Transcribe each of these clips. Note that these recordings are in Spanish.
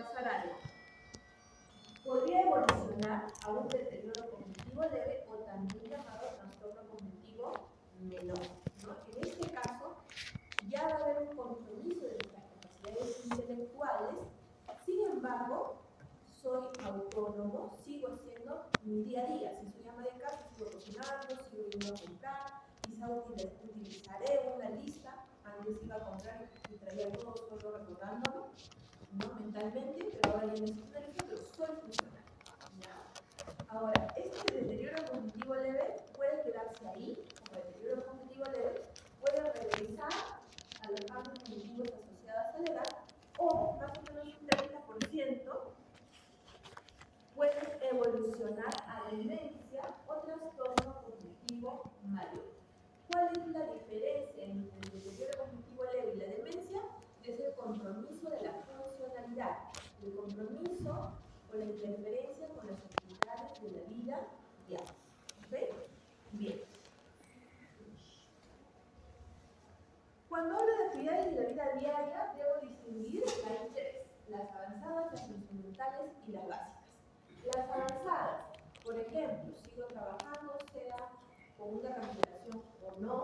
pasar algo. Podría evolucionar a un deterioro cognitivo leve o también llamado trastorno cognitivo menor, ¿no? En este caso, ya va a haber un compromiso de nuestras capacidades intelectuales. Sin embargo, soy autónomo, sigo haciendo mi día a día. Si soy ama de casa, sigo cocinando, sigo yendo a comprar, quizá utilizaré una lista. Antes iba a comprar y traía todo solo recordándolo, ¿no? Mentalmente, pero ahora ya necesito una lista, pero soy funcional, ¿ya? Ahora, este deterioro cognitivo leve puede quedarse ahí, como deterioro cognitivo leve, puede regresar a los cambios cognitivos asociados a la edad, o más o menos un 30% puede evolucionar a demencia o trastorno cognitivo mayor. ¿Cuál es la diferencia entre el deterioro cognitivo leve y la demencia? Es el compromiso de la funcionalidad, el compromiso con la interferencia con las actividades de la vida diaria. ¿Ok? Bien. Cuando hablo de actividades de la vida diaria, debo distinguir, hay tres: las avanzadas, las instrumentales y las básicas. Las avanzadas, por ejemplo, sigo trabajando, sea con una cancelación o no,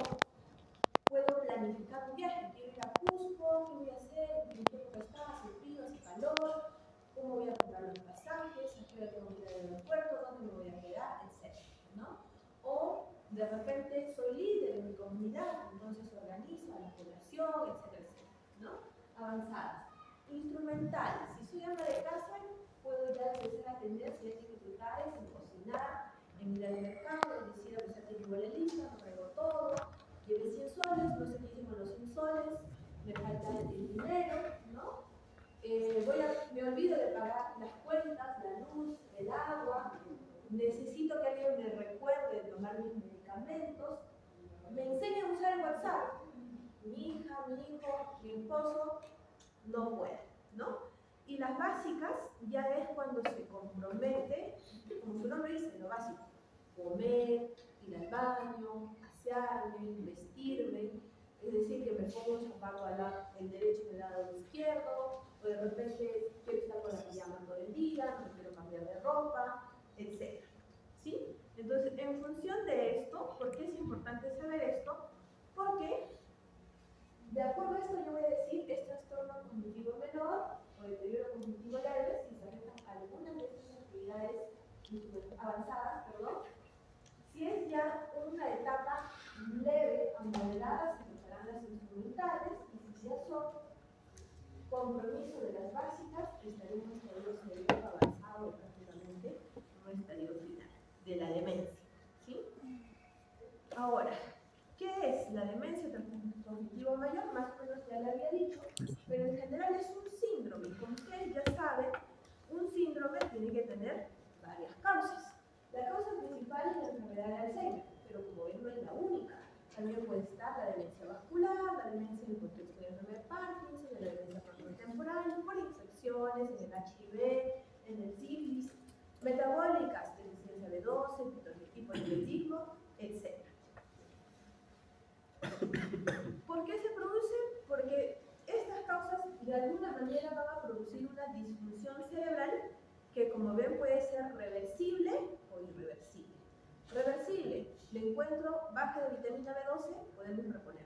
puedo planificar un viaje. Quiero ir a Cusco, ¿qué voy a hacer? ¿En qué época está? ¿Hace frío? ¿Hace calor? ¿Cómo voy a comprar los pasajes? ¿A qué hora tengo que ir al aeropuerto? ¿Dónde me voy a quedar? Etcétera, ¿no? O de repente soy líder en mi comunidad, entonces organizo a la población, etcétera, etcétera, ¿no? Avanzadas. Instrumentales. Si soy ama de casa, puedo ya empezar a atender si hay dificultades en cocinar, en ir al mercado, es decir, a veces tengo la lista, no traigo todo, llevé 100 soles, no sé qué hice con los 100 soles, me falta el dinero, ¿no? Me olvido de pagar las cuentas, la luz, el agua, necesito que alguien me recuerde de tomar mis medicamentos, me enseña a usar el WhatsApp, mi hija, mi hijo, mi esposo, no puede, ¿no? Y las básicas ya es cuando se compromete, como su nombre dice, lo básico: comer, ir al baño, asearme, vestirme, es decir, que me pongo un zapato el derecho y el lado izquierdo, o de repente quiero estar con la pijama todo el día, me quiero cambiar de ropa, etc. ¿Sí? Entonces, en función de esto, ¿por qué es importante saber esto? Porque de acuerdo a esto yo voy a decir, es trastorno cognitivo menor o deterioro cognitivo leve si se afectan algunas de estas actividades avanzadas, Si es ya una etapa leve a moderada, se afectarán las instrumentales, y si ya son compromiso de las básicas, estaría en un estadio severo avanzado prácticamente, un estadio final de la demencia. ¿Sí? Ahora, ¿qué es la demencia cognitivo mayor? Más o menos ya le había dicho, pero en general es un síndrome. Como ustedes ya saben, un síndrome tiene que tener varias causas. La causa principal es la enfermedad de Alzheimer, pero como ven no es la única. También puede estar la demencia vascular, la demencia en el contexto de enfermedad de Parkinson, de la demencia frontotemporal, por infecciones, en el HIV, en el sífilis, metabólicas, deficiencia B12, hipotiroidismo, etc. ¿Por qué se produce? Porque estas causas de alguna manera van a producir una disfunción cerebral que, como ven, puede ser reversible o irreversible. Reversible, le encuentro baja de vitamina B12, podemos reponer,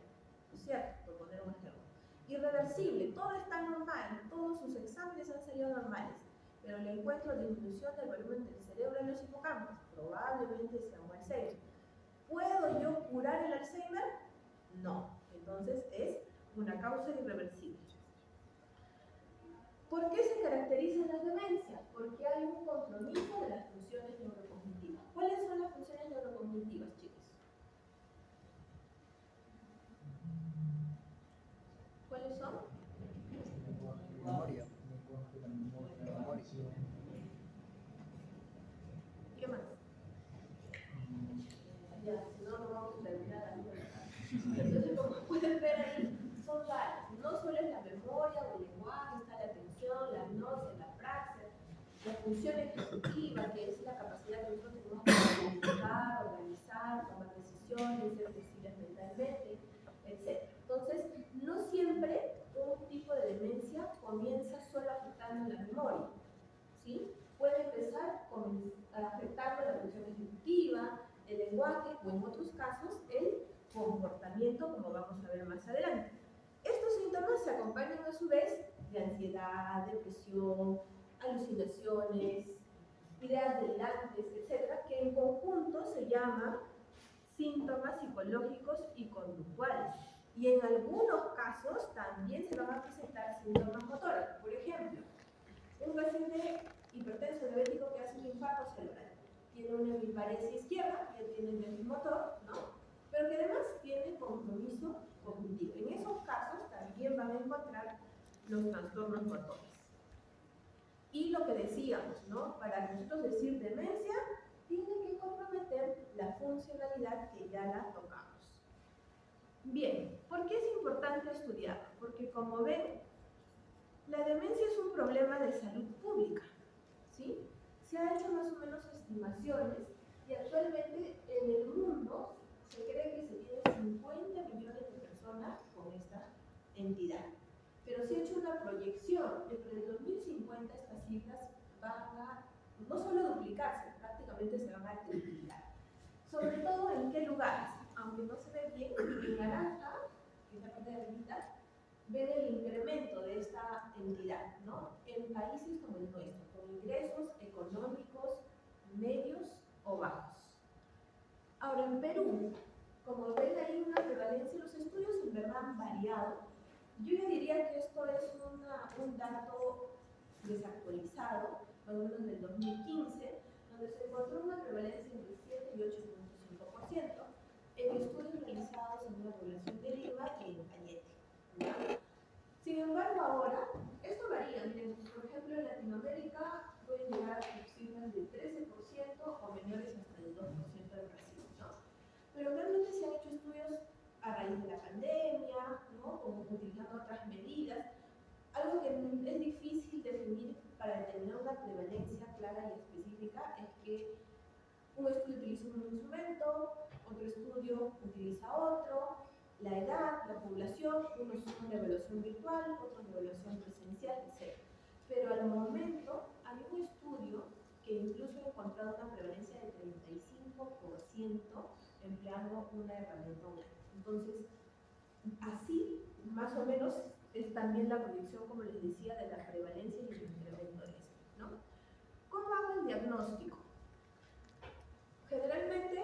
¿no es cierto? Por poner un ejemplo. Irreversible, todo está normal, todos sus exámenes han salido normales, pero le encuentro disminución del volumen del cerebro en los hipocampos, probablemente sea un Alzheimer. ¿Puedo yo curar el Alzheimer? No. Entonces es una causa irreversible. ¿Por qué se caracterizan las demencias? Porque hay un compromiso de las funciones neurocognitivas. ¿Cuáles son las funciones neurocognitivas, chicos? ¿Cuáles son? Memoria. ¿Qué más? Ya, si no, no vamos a terminar ahí. Entonces, como pueden ver ahí, son varias. No solo es la memoria o el lenguaje, está la atención, la gnosis, la praxis, la función ejecutiva, que es la capacidad que nosotros tenemos para planificar, organizar, tomar decisiones, ser flexibles mentalmente, etc. Entonces, no siempre un tipo de demencia comienza solo afectando la memoria, ¿sí? Puede empezar afectando la función ejecutiva, el lenguaje o en otros casos el comportamiento, como vamos a ver más adelante. Estos síntomas se acompañan a su vez de ansiedad, depresión, alucinaciones, ideas delirantes, etcétera, que en conjunto se llaman síntomas psicológicos y conductuales. Y en algunos casos también se van a presentar síntomas motores. Por ejemplo, un paciente hipertenso diabético que hace un infarto cerebral tiene una hemiparesia izquierda, ya tiene el déficit motor, ¿no? Pero que además tiene compromiso cognitivo. En esos casos también van a encontrar los trastornos motores. Y lo que decíamos, ¿no? Para nosotros decir demencia, tiene que comprometer la funcionalidad que ya la tocamos. Bien, ¿por qué es importante estudiar? Porque como ven, la demencia es un problema de salud pública, ¿sí? Se han hecho más o menos estimaciones y actualmente en el mundo se cree que se tiene 50 millones de personas con esta entidad. Pero se ha hecho una proyección de que en el 2050 estas cifras van a no solo duplicarse, prácticamente se van a triplicar. Sobre todo en qué lugares, aunque no se ve bien, en naranja, que es la parte de arriba, ven el incremento de esta entidad, ¿no? En países como el nuestro, con ingresos económicos medios o bajos. Ahora, en Perú, como ven ahí una prevalencia, los estudios en verdad han variado. Yo ya diría que esto es un dato desactualizado, más o menos del 2015, donde se encontró una prevalencia entre 7 y 8.5% en estudios realizados en una población de Lima y en Cañete, ¿no? Sin embargo, ahora, esto varía. Miren, por ejemplo, en Latinoamérica pueden llegar a cifras del 13% o menores hasta el 2% de Brasil, ¿no? Pero realmente se han hecho estudios a raíz de la pandemia, ¿no? Como utilizando otras medidas. Algo que es difícil definir para determinar una prevalencia clara y específica es que un estudio utiliza un instrumento, otro estudio utiliza otro, la edad, la población, unos son de evaluación virtual, otros de evaluación presencial, etc. Pero al momento hay un estudio que incluso ha encontrado una prevalencia del 35% empleando una herramienta online. Entonces, así, más o menos, es también la proyección, como les decía, de la prevalencia y el incremento de esto, ¿no? ¿Cómo hago el diagnóstico? Generalmente,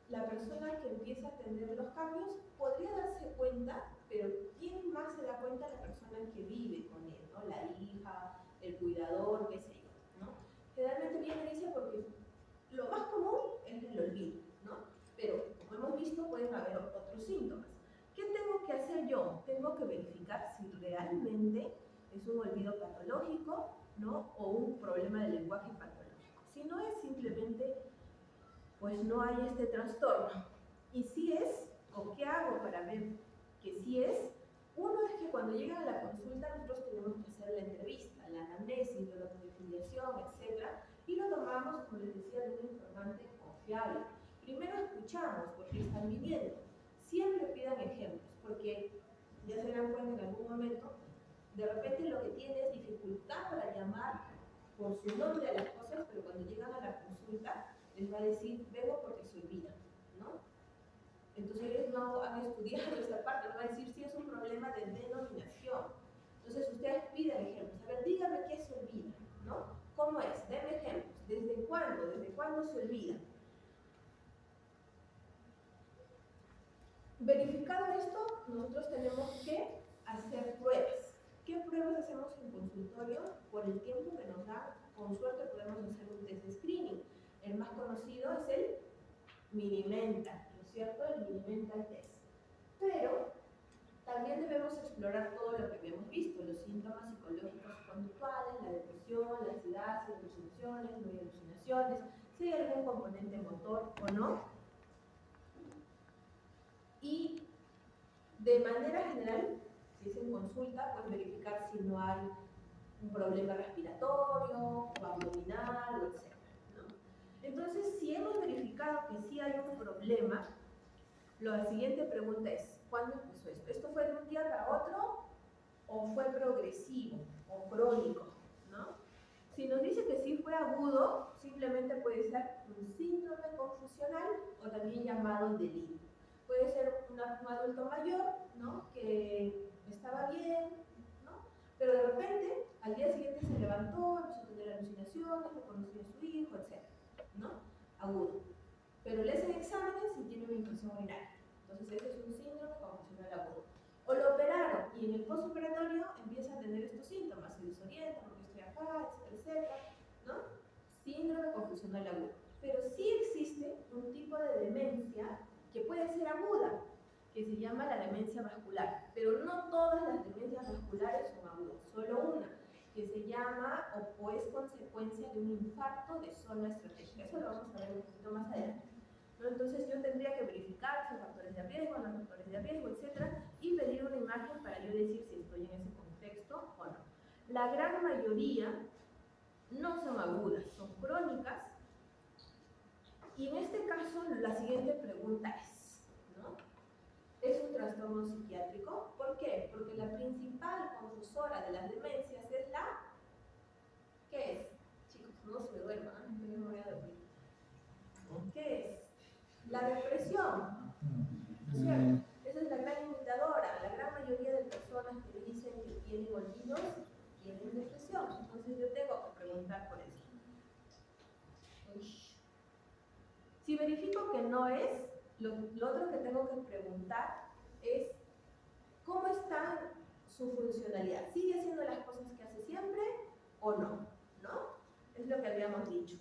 la persona que empieza a tener los cambios podría darse cuenta, pero ¿quién más se da cuenta? La persona que vive con él, ¿no? La hija, el cuidador, qué sé yo, ¿no? Generalmente viene y dice porque lo más común es el olvido, ¿no? Pero, como hemos visto, pueden haber otros síntomas. ¿Qué tengo que hacer yo? Tengo que verificar si realmente es un olvido patológico, ¿no? O un problema de lenguaje patológico. Si no es simplemente, pues no hay este trastorno. Y si es, ¿o qué hago para ver que sí es? Uno es que cuando llegan a la consulta nosotros tenemos que hacer la entrevista, la anamnesis, la domiciliación, etc. Y lo tomamos, como les decía, de un informante confiable. Primero escuchamos porque están viviendo. Siempre pidan ejemplos, porque ya se dan cuenta en algún momento, de repente lo que tiene es dificultad para llamar por su nombre a las cosas, pero cuando llegan a la consulta les va a decir, vengo porque se olvida, ¿no? Entonces ellos no han estudiado esta parte, no va a decir si es un problema de denominación. Entonces ustedes piden ejemplos, a ver, dígame qué se olvida, ¿no? ¿Cómo es? Denme ejemplos. ¿Desde cuándo? ¿Desde cuándo se olvida? Verificado esto, nosotros tenemos que hacer pruebas. ¿Qué pruebas hacemos en consultorio? Por el tiempo que nos da, con suerte podemos hacer un test de screening. El más conocido es el Mini-Mental, ¿no es cierto? El Mini-Mental Test. Pero también debemos explorar todo lo que habíamos visto, los síntomas psicológicos y conductuales, la depresión, la ansiedad, si hay alucinaciones, no hay alucinaciones, si hay algún componente motor o no. Y de manera general, si es en consulta, pues verificar si no hay un problema respiratorio, o abdominal, etc., ¿no? Entonces, si hemos verificado que sí hay un problema, la siguiente pregunta es, ¿cuándo empezó esto? ¿Esto fue de un día para otro o fue progresivo o crónico, ¿no? Si nos dice que sí fue agudo, simplemente puede ser un síndrome confusional o también llamado delirio. Puede ser un adulto mayor, ¿no?, que estaba bien, ¿no?, pero de repente al día siguiente se levantó, empezó a tener alucinaciones, reconoció a su hijo, etc., ¿no?, agudo. Pero le hacen exámenes y tiene una infección urinaria. Entonces ese es un síndrome confusional agudo. O lo operaron y en el postoperatorio empieza a tener estos síntomas, se desorienta porque estoy acá, etcétera, ¿no? Síndrome confusional agudo. Pero sí existe un tipo de demencia que puede ser aguda, que se llama la demencia vascular. Pero no todas las demencias vasculares son agudas, solo una, que se llama o es consecuencia de un infarto de zona estratégica. Eso lo vamos a ver un poquito más adelante, ¿no? Entonces yo tendría que verificar si factores de riesgo, no factores de riesgo, etcétera, y pedir una imagen para yo decir si estoy en ese contexto o no. La gran mayoría no son agudas, son crónicas. Y en este caso, la siguiente pregunta es, ¿no?, ¿es un trastorno psiquiátrico? ¿Por qué? Porque la principal confusora de las demencias es la... ¿Qué es? Chicos, no se me duerman, yo no voy a dormir. ¿Qué es? La depresión, ¿no es cierto? Esa es la gran indicadora. La gran mayoría de personas que dicen que tienen olvidos tienen depresión. Entonces yo tengo que preguntar por eso. Si verifico que no es, lo otro que tengo que preguntar es ¿cómo está su funcionalidad? ¿Sigue haciendo las cosas que hace siempre o no? ¿No? Es lo que habíamos dicho.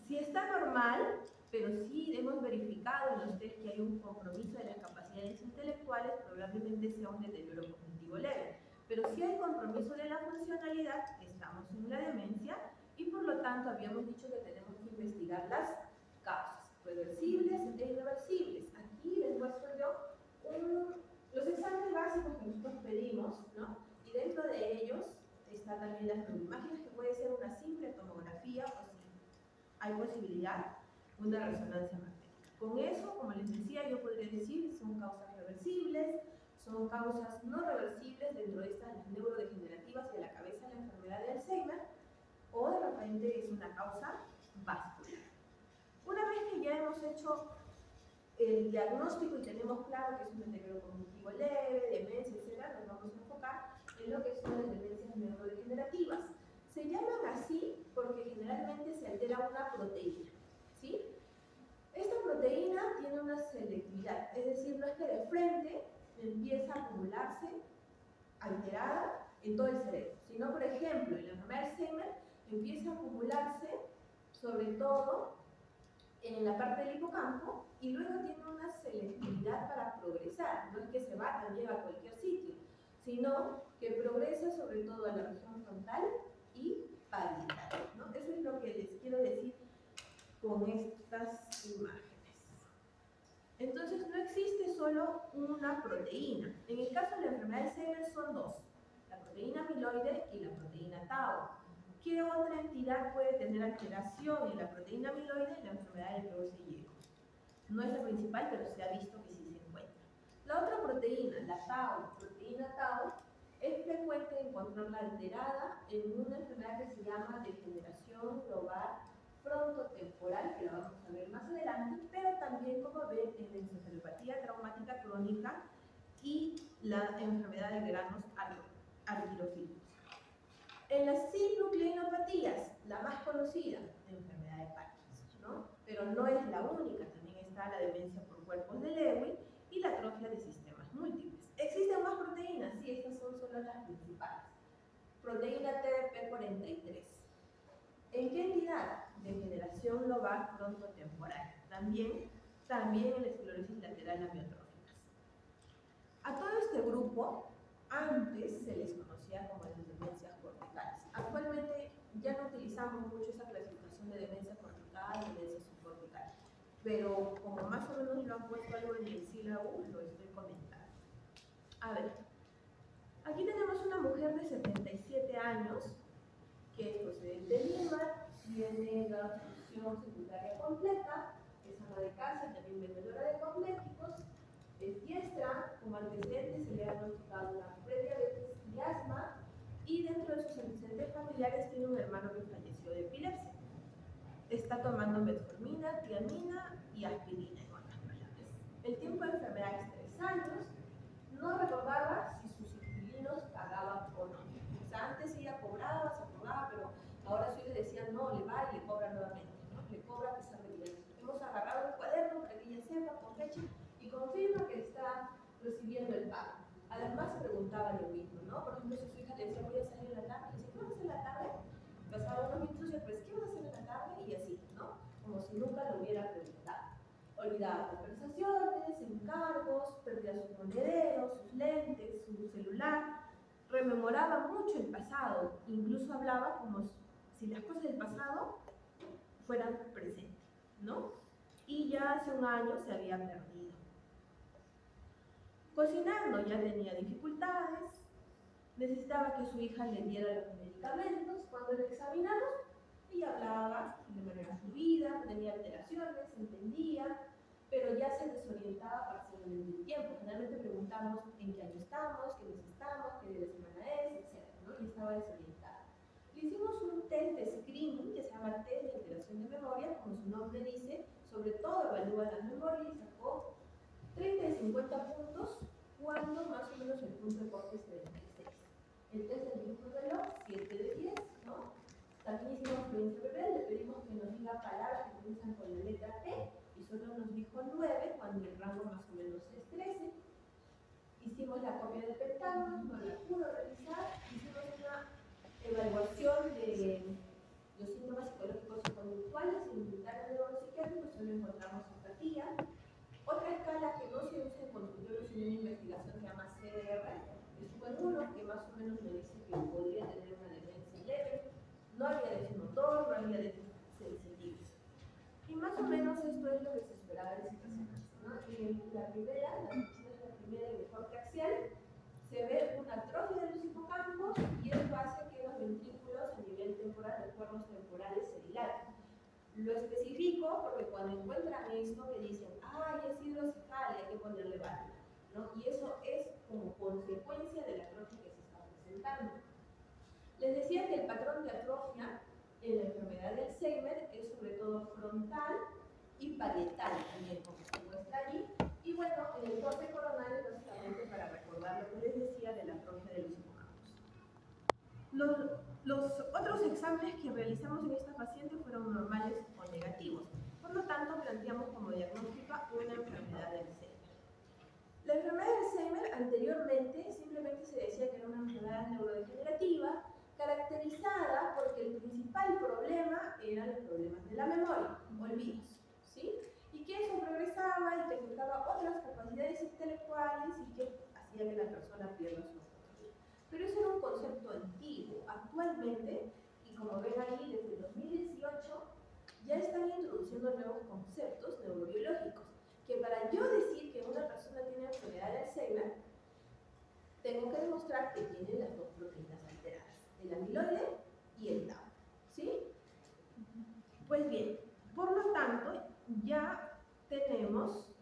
Si está normal, pero sí hemos verificado en los test que hay un compromiso de las capacidades intelectuales, probablemente sea un deterioro cognitivo leve. Pero si hay compromiso de la funcionalidad, estamos en la demencia y por lo tanto habíamos dicho que tenemos que investigar las causas, reversibles e irreversibles. Aquí les muestro yo los exámenes básicos que nosotros pedimos, ¿no? Y dentro de ellos están también las neuroimágenes, que puede ser una simple tomografía o si hay posibilidad, una resonancia magnética. Con eso, como les decía, yo podría decir son causas reversibles, son causas no reversibles dentro de estas las neurodegenerativas y de la cabeza la enfermedad de Alzheimer, o de repente es una causa vascular. Una vez que ya hemos hecho el diagnóstico y tenemos claro que es un deterioro cognitivo leve, demencia, etc., nos vamos a enfocar en lo que son las demencias neurodegenerativas. Se llaman así porque generalmente se altera una proteína, ¿sí? Esta proteína tiene una selectividad, es decir, no es que de frente empieza a acumularse alterada en todo el cerebro, sino, por ejemplo, en la enfermedad de Alzheimer empieza a acumularse sobre todo en la parte del hipocampo y luego tiene una selectividad para progresar. No es que se va también a cualquier sitio, sino que progresa sobre todo a la región frontal y parietal, ¿no? Eso es lo que les quiero decir con estas imágenes. Entonces no existe solo una proteína. En el caso de la enfermedad de Alzheimer son dos, la proteína amiloide y la proteína tau. ¿Qué otra entidad puede tener alteración en la proteína amiloide en la enfermedad del Braun-Séquard? No es la principal, pero se ha visto que sí se encuentra. La otra proteína, la tau, proteína tau, es frecuente encontrarla alterada en una enfermedad que se llama degeneración global frontotemporal, que la vamos a ver más adelante, pero también, como ven, en la encefalopatía traumática crónica y la enfermedad de granos arquirofílicos. En las sinucleinopatías, la más conocida, la enfermedad de Parkinson, ¿no? Pero no es la única, también está la demencia por cuerpos de Lewy y la atrofia de sistemas múltiples. ¿Existen más proteínas? Sí, estas son solo las principales. Proteína TDP43. ¿En qué entidad? Degeneración global frontotemporal. También en la esclerosis lateral amiotróficas. A todo este grupo, antes se les conocía como las demencias corticales. Actualmente ya no utilizamos mucho esa clasificación de demencia cortical, demencia subcortical, pero como más o menos lo han puesto algo en el sílabo, lo estoy comentando. A ver, aquí tenemos una mujer de 77 años, que es procedente de Lima, tiene la función secundaria completa, es ama de casa, también vendedora de cosméticos, es diestra, como antecedentes se le ha diagnosticado una prediabetes y asma, y dentro de sus antecedentes familiares tiene un hermano que falleció de epilepsia. Está tomando metformina, tiamina y aspirina, en otras palabras. El tiempo de enfermedad es 3 años. No recordaba si sus inquilinos pagaban o no. O sea, antes ella cobraba, se cobraba, pero ahora sí le decían no, le va y le cobra nuevamente, ¿no? Le cobra a pesar de que hemos agarrado el cuaderno para que ella sepa con fecha y confirma que está recibiendo el pago. Además preguntaba lo mismo, ¿no? Por ejemplo, si su hija le decía voy a salir en la tarde, le decía, ¿qué vas a hacer en la tarde? Pasaba unos minutos y después, ¿qué vas a hacer en la tarde? Y así, ¿no? Como si nunca lo hubiera preguntado. Olvidaba conversaciones, encargos, perdía sus monederos, sus lentes, su celular, rememoraba mucho el pasado, incluso hablaba como si las cosas del pasado fueran presentes, ¿no? Y ya hace un año se había perdido. Cocinando ya tenía dificultades, necesitaba que su hija le diera los medicamentos. Cuando la examinamos, ella hablaba de manera fluida, tenía alteraciones, entendía, pero ya se desorientaba parcialmente el tiempo. Generalmente preguntamos en qué año estamos, qué mes estamos, qué día de semana es, etc., ¿no? Y estaba desorientada. Le hicimos un test de screening que se llama test de alteración de memoria, como su nombre dice, sobre todo evalúa la memoria y sacó 30 de 50 puntos cuando más o menos el punto de corte es 36. El test del mismo reloj, 7 de 10, ¿no? También hicimos fluencia verbal, le pedimos que nos diga palabras que comienzan con la letra E y solo nos dijo 9 cuando el rango más o menos es 13. Hicimos la copia del pentágono, no la pudo realizar. Hicimos una evaluación de los síntomas psicológicos y conductuales en inventarios neuropsiquiátricos, solo encontramos empatía. Otra escala que no se usa en consultorio sino en investigación se llama CDR. Estuvo en uno que más o menos me dice que podría tener una demencia leve. No había déficit motor, no había déficit sensitivo. Y más o menos esto es lo que se esperaba de situaciones, ¿no? La primera, la primera y mejor que axial, se ve una atrofia de los hipocampos y esto hace que los ventrículos a nivel temporal, los cuernos temporales, se dilaten. Lo especifico porque cuando encuentran esto me dicen, ay, es hidrocefalia, hay que ponerle válvula, ¿no? Y eso es como consecuencia de la atrofia que se está presentando. Les decía que el patrón de atrofia en la enfermedad de Alzheimer es sobre todo frontal y parietal también, como se muestra allí. Y bueno, en el corte coronario, básicamente para recordar lo que les decía de la atrofia de los hipocampos. Los otros exámenes que realizamos en esta paciente fueron normales o negativos. Por lo tanto, planteamos como diagnóstica una enfermedad de Alzheimer. La enfermedad de Alzheimer anteriormente simplemente se decía que era una enfermedad neurodegenerativa caracterizada porque el principal problema eran los problemas de la memoria, olvidos, ¿sí? Y que eso progresaba y que afectaba otras capacidades intelectuales y que hacía que la persona pierda su memoria. Pero eso era un concepto antiguo. Actualmente, y como ven ahí desde 2018, ya están introduciendo nuevos conceptos neurobiológicos, que para yo decir que una persona tiene enfermedad de Alzheimer, tengo que demostrar que tiene las dos proteínas alteradas, el amiloide y el tau, ¿sí? Pues bien, por lo tanto, ya tenemos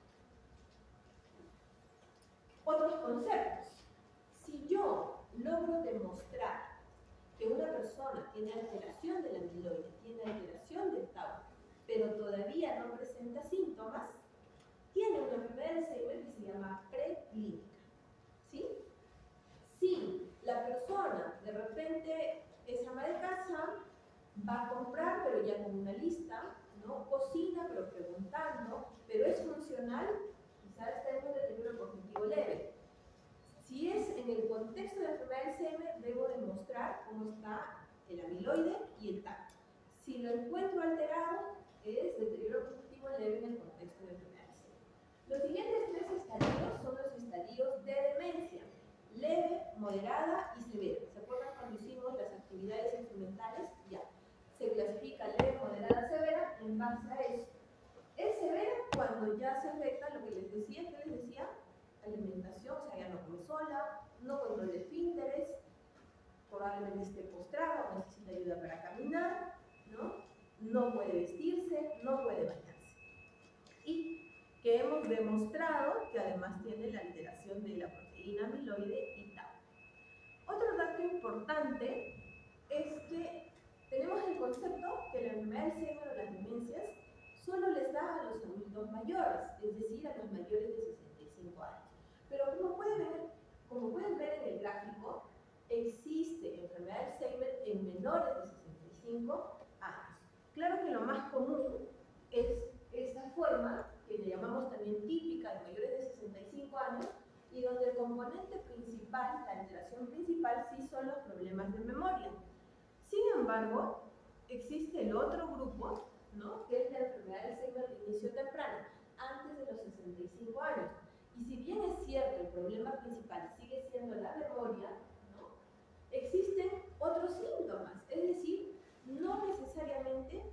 otros conceptos. Si yo logro demostrar que una persona tiene alteración del amiloide, tiene alteración del tau, pero todavía no presenta síntomas, tiene una enfermedad de Alzheimer que se llama preclínica, ¿sí? Si la persona de repente es ama de casa, va a comprar pero ya con una lista, ¿no? Cocina pero preguntando, pero es funcional, quizás está en un deterioro cognitivo leve. Si es en el contexto de la enfermedad de Alzheimer, debo demostrar cómo está el amiloide y el tau. Si lo encuentro alterado, es deterioro cognitivo leve en el contexto de la enfermedad de Alzheimer. Los siguientes 3 estadios son los estadios de demencia: leve, moderada y severa. ¿Se acuerdan cuando hicimos las actividades instrumentales? Ya. Se clasifica leve, moderada, severa en base a eso. Es severa cuando ya se afecta lo que les decía, alimentación, o sea, ya no come sola, no controla esfínteres, probablemente esté postrada o necesita ayuda para caminar, ¿no? No puede vestirse, no puede bañarse. Y que hemos demostrado que además tiene la alteración de la proteína amiloide y tau. Otro dato importante importante es que tenemos el concepto que la enfermedad de Alzheimer o las demencias solo les da a los adultos mayores, es decir, a los mayores de 65 años. Pero como pueden ver en el gráfico, existe enfermedad de Alzheimer en menores de 65 años. Claro que lo más común es esta forma, que le llamamos también típica de mayores de 65 años, y donde el componente principal, la alteración principal, sí son los problemas de memoria. Sin embargo, existe el otro grupo, ¿no?, que es la enfermedad de Alzheimer de inicio temprano, antes de los 65 años. Y si bien es cierto, el problema principal sigue siendo la memoria, ¿no?, existen otros síntomas, es decir, no necesariamente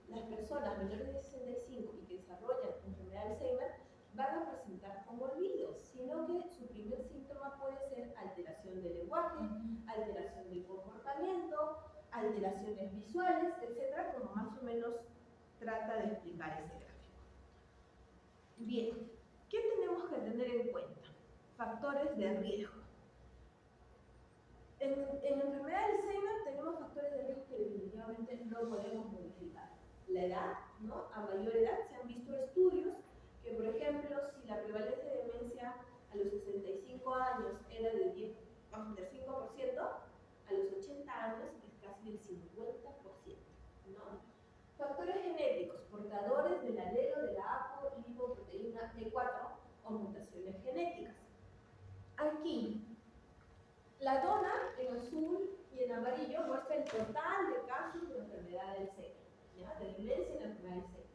las personas menores de 65 y que desarrollan enfermedad de Alzheimer van a presentar como olvidos, sino que su primer síntoma puede ser alteración del lenguaje, alteración del comportamiento, alteraciones visuales, etcétera, como más o menos trata de explicar este gráfico. Bien, ¿qué tenemos que tener en cuenta? Factores de riesgo. En enfermedad de Alzheimer tenemos factores de riesgo que definitivamente no podemos modificar. La edad, ¿no? A mayor edad se han visto estudios que, por ejemplo, si la prevalencia de demencia a los 65 años era del 5%, a los 80 años es casi del 50%, ¿no? Factores genéticos, portadores del alelo de la apolipoproteína E4 o mutaciones genéticas. Aquí, la dona en azul y en amarillo muestra el total de casos de enfermedad del Alzheimer, ¿ya?, de demencia en la enfermedad del Alzheimer.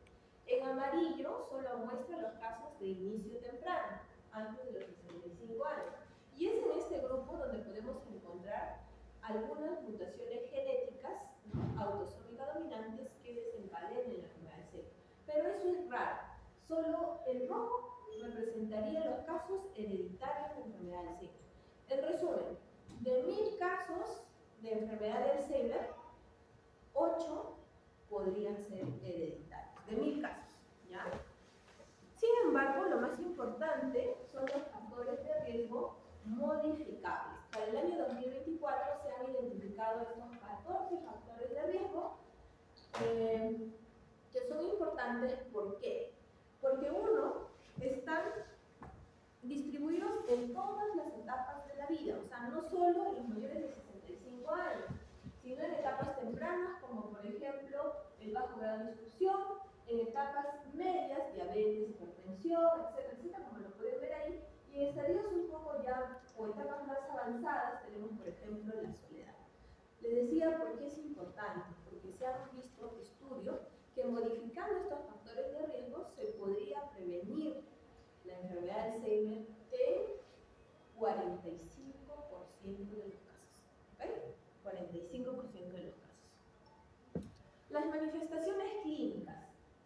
En amarillo solo muestra los casos de inicio temprano, antes de los 65 años. Y es en este grupo donde podemos encontrar algunas mutaciones genéticas, ¿no?, autosómica dominantes que desencadenen la enfermedad del Alzheimer. Pero eso es raro. Solo el rojo representaría los casos hereditarios de enfermedad del Alzheimer. En resumen, de 1000 casos de enfermedad de Alzheimer, 8 podrían ser hereditarios, de 1000 casos, ¿ya? Sin embargo, lo más importante son los factores de riesgo modificables. Para el año 2024 se han identificado estos 14 factores de riesgo que son importantes. ¿Por qué? Porque están distribuidos en todas las etapas de la vida, o sea, no solo en los mayores de 65 años, sino en etapas tempranas, como por ejemplo el bajo grado de instrucción, en etapas medias, diabetes, hipertensión, etcétera, etcétera, como lo pueden ver ahí, y en estadios un poco ya, o etapas más avanzadas, tenemos por ejemplo la soledad. Les decía por qué es importante, porque se han visto estudios que modificando estos factores de riesgo se podría prevenir la enfermedad de Alzheimer en 45% de los casos. ¿Okay? 45% de los casos. Las manifestaciones clínicas.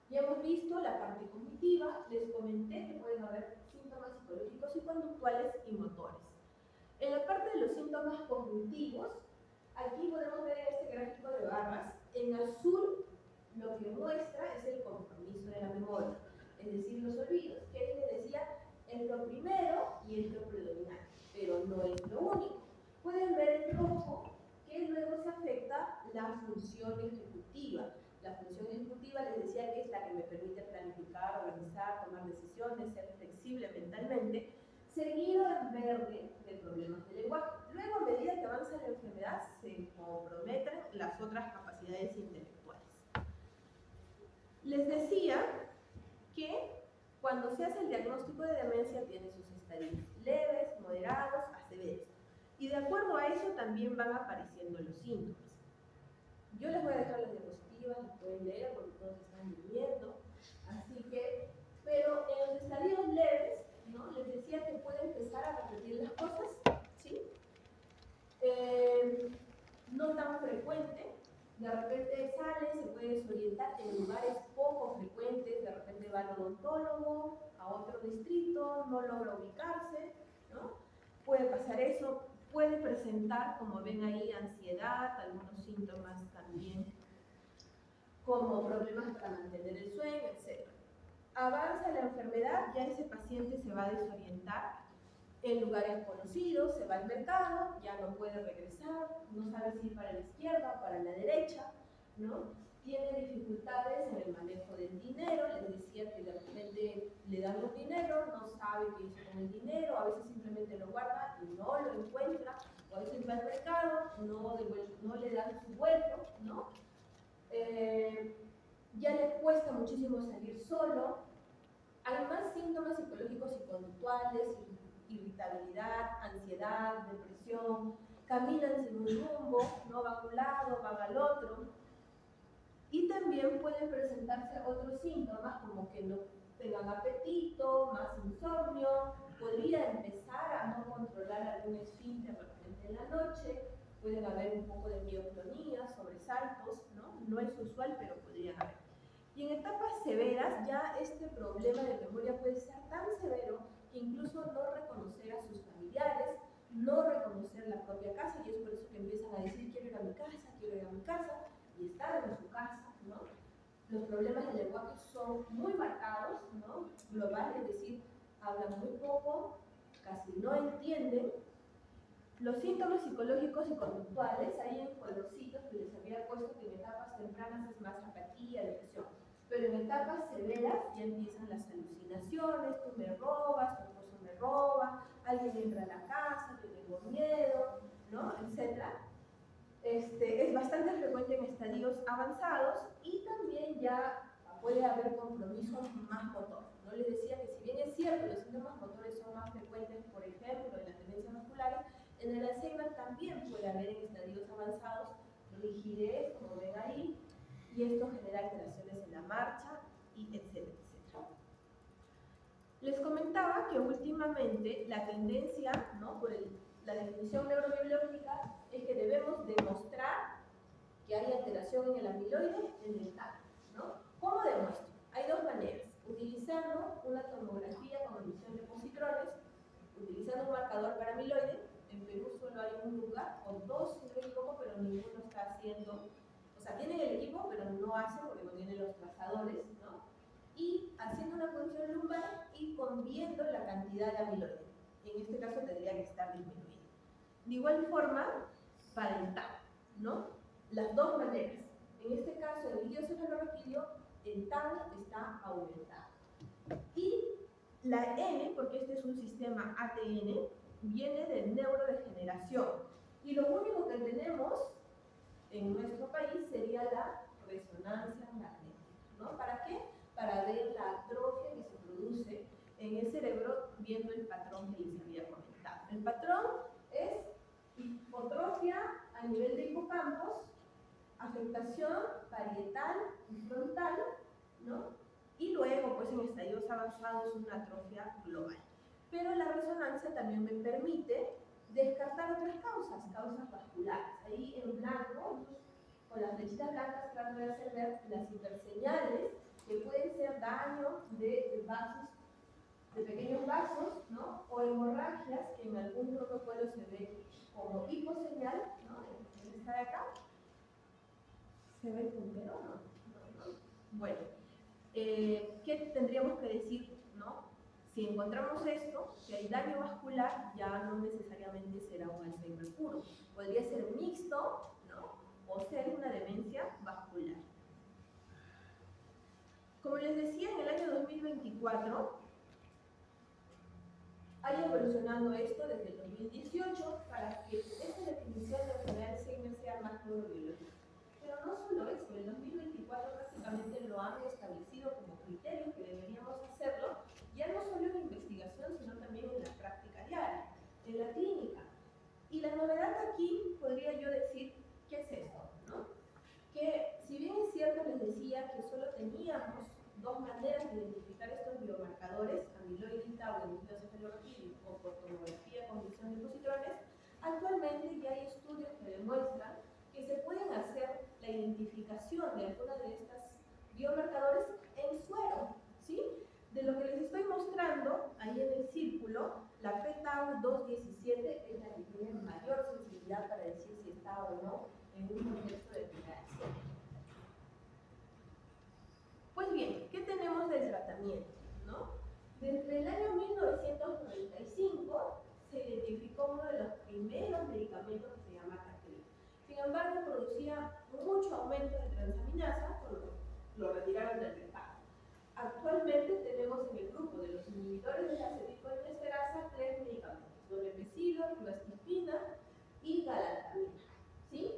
Ya hemos visto la parte cognitiva, les comenté que pueden haber síntomas psicológicos y conductuales y motores. En la parte de los síntomas cognitivos, aquí podemos ver en este gráfico de barras, en azul lo que muestra es el compromiso de la memoria, es decir, los olvidos, que les decía, es lo primero y es lo predominante, pero no es lo único. Pueden ver en rojo que luego se afecta la función ejecutiva. La función ejecutiva les decía que es la que me permite planificar, organizar, tomar decisiones, ser flexible mentalmente, seguido en verde de problemas de lenguaje. Luego, a medida que avanza la enfermedad, se comprometen las otras capacidades intelectuales. Les decía que cuando se hace el diagnóstico de demencia tiene sus estadios leves, moderados a severos. Y de acuerdo a eso también van apareciendo los síntomas. Yo les voy a dejar las diapositivas, las pueden leer porque todos están durmiendo. Así que, pero en los estadios leves, ¿no?, les decía que puede empezar a repetir las cosas, ¿sí? No tan frecuente. De repente sale, se puede desorientar en lugares poco frecuentes, de repente va al odontólogo, a otro distrito, no logra ubicarse, ¿no? Puede pasar eso, puede presentar, como ven ahí, ansiedad, algunos síntomas también, como problemas para mantener el sueño, etc. Avanza la enfermedad, ya ese paciente se va a desorientar, en lugares conocidos, se va al mercado, ya no puede regresar, no sabe si ir para la izquierda o para la derecha, ¿no? Tiene dificultades en el manejo del dinero, les decía que de repente le dan un dinero, no sabe qué hizo con el dinero, a veces simplemente lo guarda y no lo encuentra, o a veces va al mercado, no le dan su vuelto, ¿no? Ya le cuesta muchísimo salir solo. Hay más síntomas psicológicos y conductuales, irritabilidad, ansiedad, depresión, caminan sin un rumbo, no van a un lado, van al otro. Y también pueden presentarse otros síntomas como que no tengan apetito, más insomnio, podría empezar a no controlar algún esfínter de repente en la noche, pueden haber un poco de mioclonía, sobresaltos, ¿no? No es usual, pero podrían haber. Y en etapas severas ya este problema de memoria puede ser tan severo que incluso no reconocer a sus familiares, no reconocer la propia casa, y es por eso que empiezan a decir quiero ir a mi casa, quiero ir a mi casa, y estar en su casa, ¿no? Los problemas del lenguaje son muy marcados, ¿no? Global, es decir, hablan muy poco, casi no entienden. Los síntomas psicológicos y conductuales, ahí en colorcitos que les había puesto que en etapas tempranas es más apatía, depresión, pero en etapas severas ya empiezan las alucinaciones, tú me robas, tu esposo me roba, alguien entra a la casa, yo tengo miedo, ¿no? Etcétera. Es bastante frecuente en estadios avanzados y también ya puede haber compromiso más motor. ¿No? Les decía que si bien es cierto los síntomas motores son más frecuentes, por ejemplo, en las demencias vasculares, en el Alzheimer también puede haber en estadios avanzados rigidez, como ven ahí, y esto genera alteraciones en la marcha, y etcétera, etcétera. Les comentaba que últimamente la tendencia, ¿no? Por la definición neurobiológica, es que debemos demostrar que hay alteración en el amiloide en el tálamo, ¿no? ¿Cómo demuestro? Hay dos maneras. Utilizando una tomografía con emisión de positrones, utilizando un marcador para amiloide. En Perú solo hay un lugar, o dos si no me equivoco, pero ninguno está haciendo, o sea, tienen el equipo, pero no hacen porque no tienen los trazadores, ¿no? Y haciendo una punción lumbar y viendo la cantidad de amiloide. En este caso tendría que estar disminuida. De igual forma, para el TAM, ¿no? Las dos maneras. En este caso, el videocefalorraquídeo, el TAM está aumentado. Y la N, porque este es un sistema ATN, viene de neurodegeneración. Y lo único que tenemos en nuestro país sería la resonancia magnética, ¿no? ¿Para qué? Para ver la atrofia que se produce en el cerebro viendo el patrón que les había comentado. El patrón es hipotrofia a nivel de hipocampos, afectación parietal y frontal, ¿no? Y luego, pues en estadios avanzados, una atrofia global. Pero la resonancia también me permite descartar otras causas vasculares. Ahí en blanco, con las flechitas blancas, trato de hacer ver las hiperseñales que pueden ser daño de vasos, de pequeños vasos, ¿no? O hemorragias que en algún protocolo se ve como hiposeñal, ¿no? En esta de acá. ¿Se ve el puntero? No. Bueno, ¿qué tendríamos que decir, no? Si encontramos esto, si hay daño vascular, ya no necesariamente será un Alzheimer puro. Podría ser mixto, ¿no? O ser una demencia vascular. Como les decía, en el año 2024 ha ido evolucionando esto desde el 2018 para que esta definición de enfermedad de Alzheimer sea más neurobiológica. Pero no solo eso, en el 2024 prácticamente lo han establecido como criterio que deberíamos hacerlo, ya no solo en la investigación, sino también en la práctica diaria, en la clínica. Y la novedad aquí, podría yo decir, ¿qué es esto? ¿No? Que si bien es cierto, les decía que solo teníamos dos maneras de identificar estos biomarcadores, amiloide y tau en videocefalorraquídeo o por tomografía con visión de positrones, actualmente ya hay estudios que demuestran que se pueden hacer la identificación de alguna de estas biomarcadores en suero, ¿sí? De lo que les estoy mostrando, ahí en el círculo, la p-tau 217 es la que tiene mayor sensibilidad para decir si está o no en un contexto de vigilancia. Pues bien, ¿qué tenemos del tratamiento? ¿No? Desde el año 1995 fluasterpina y galantamina, ¿sí?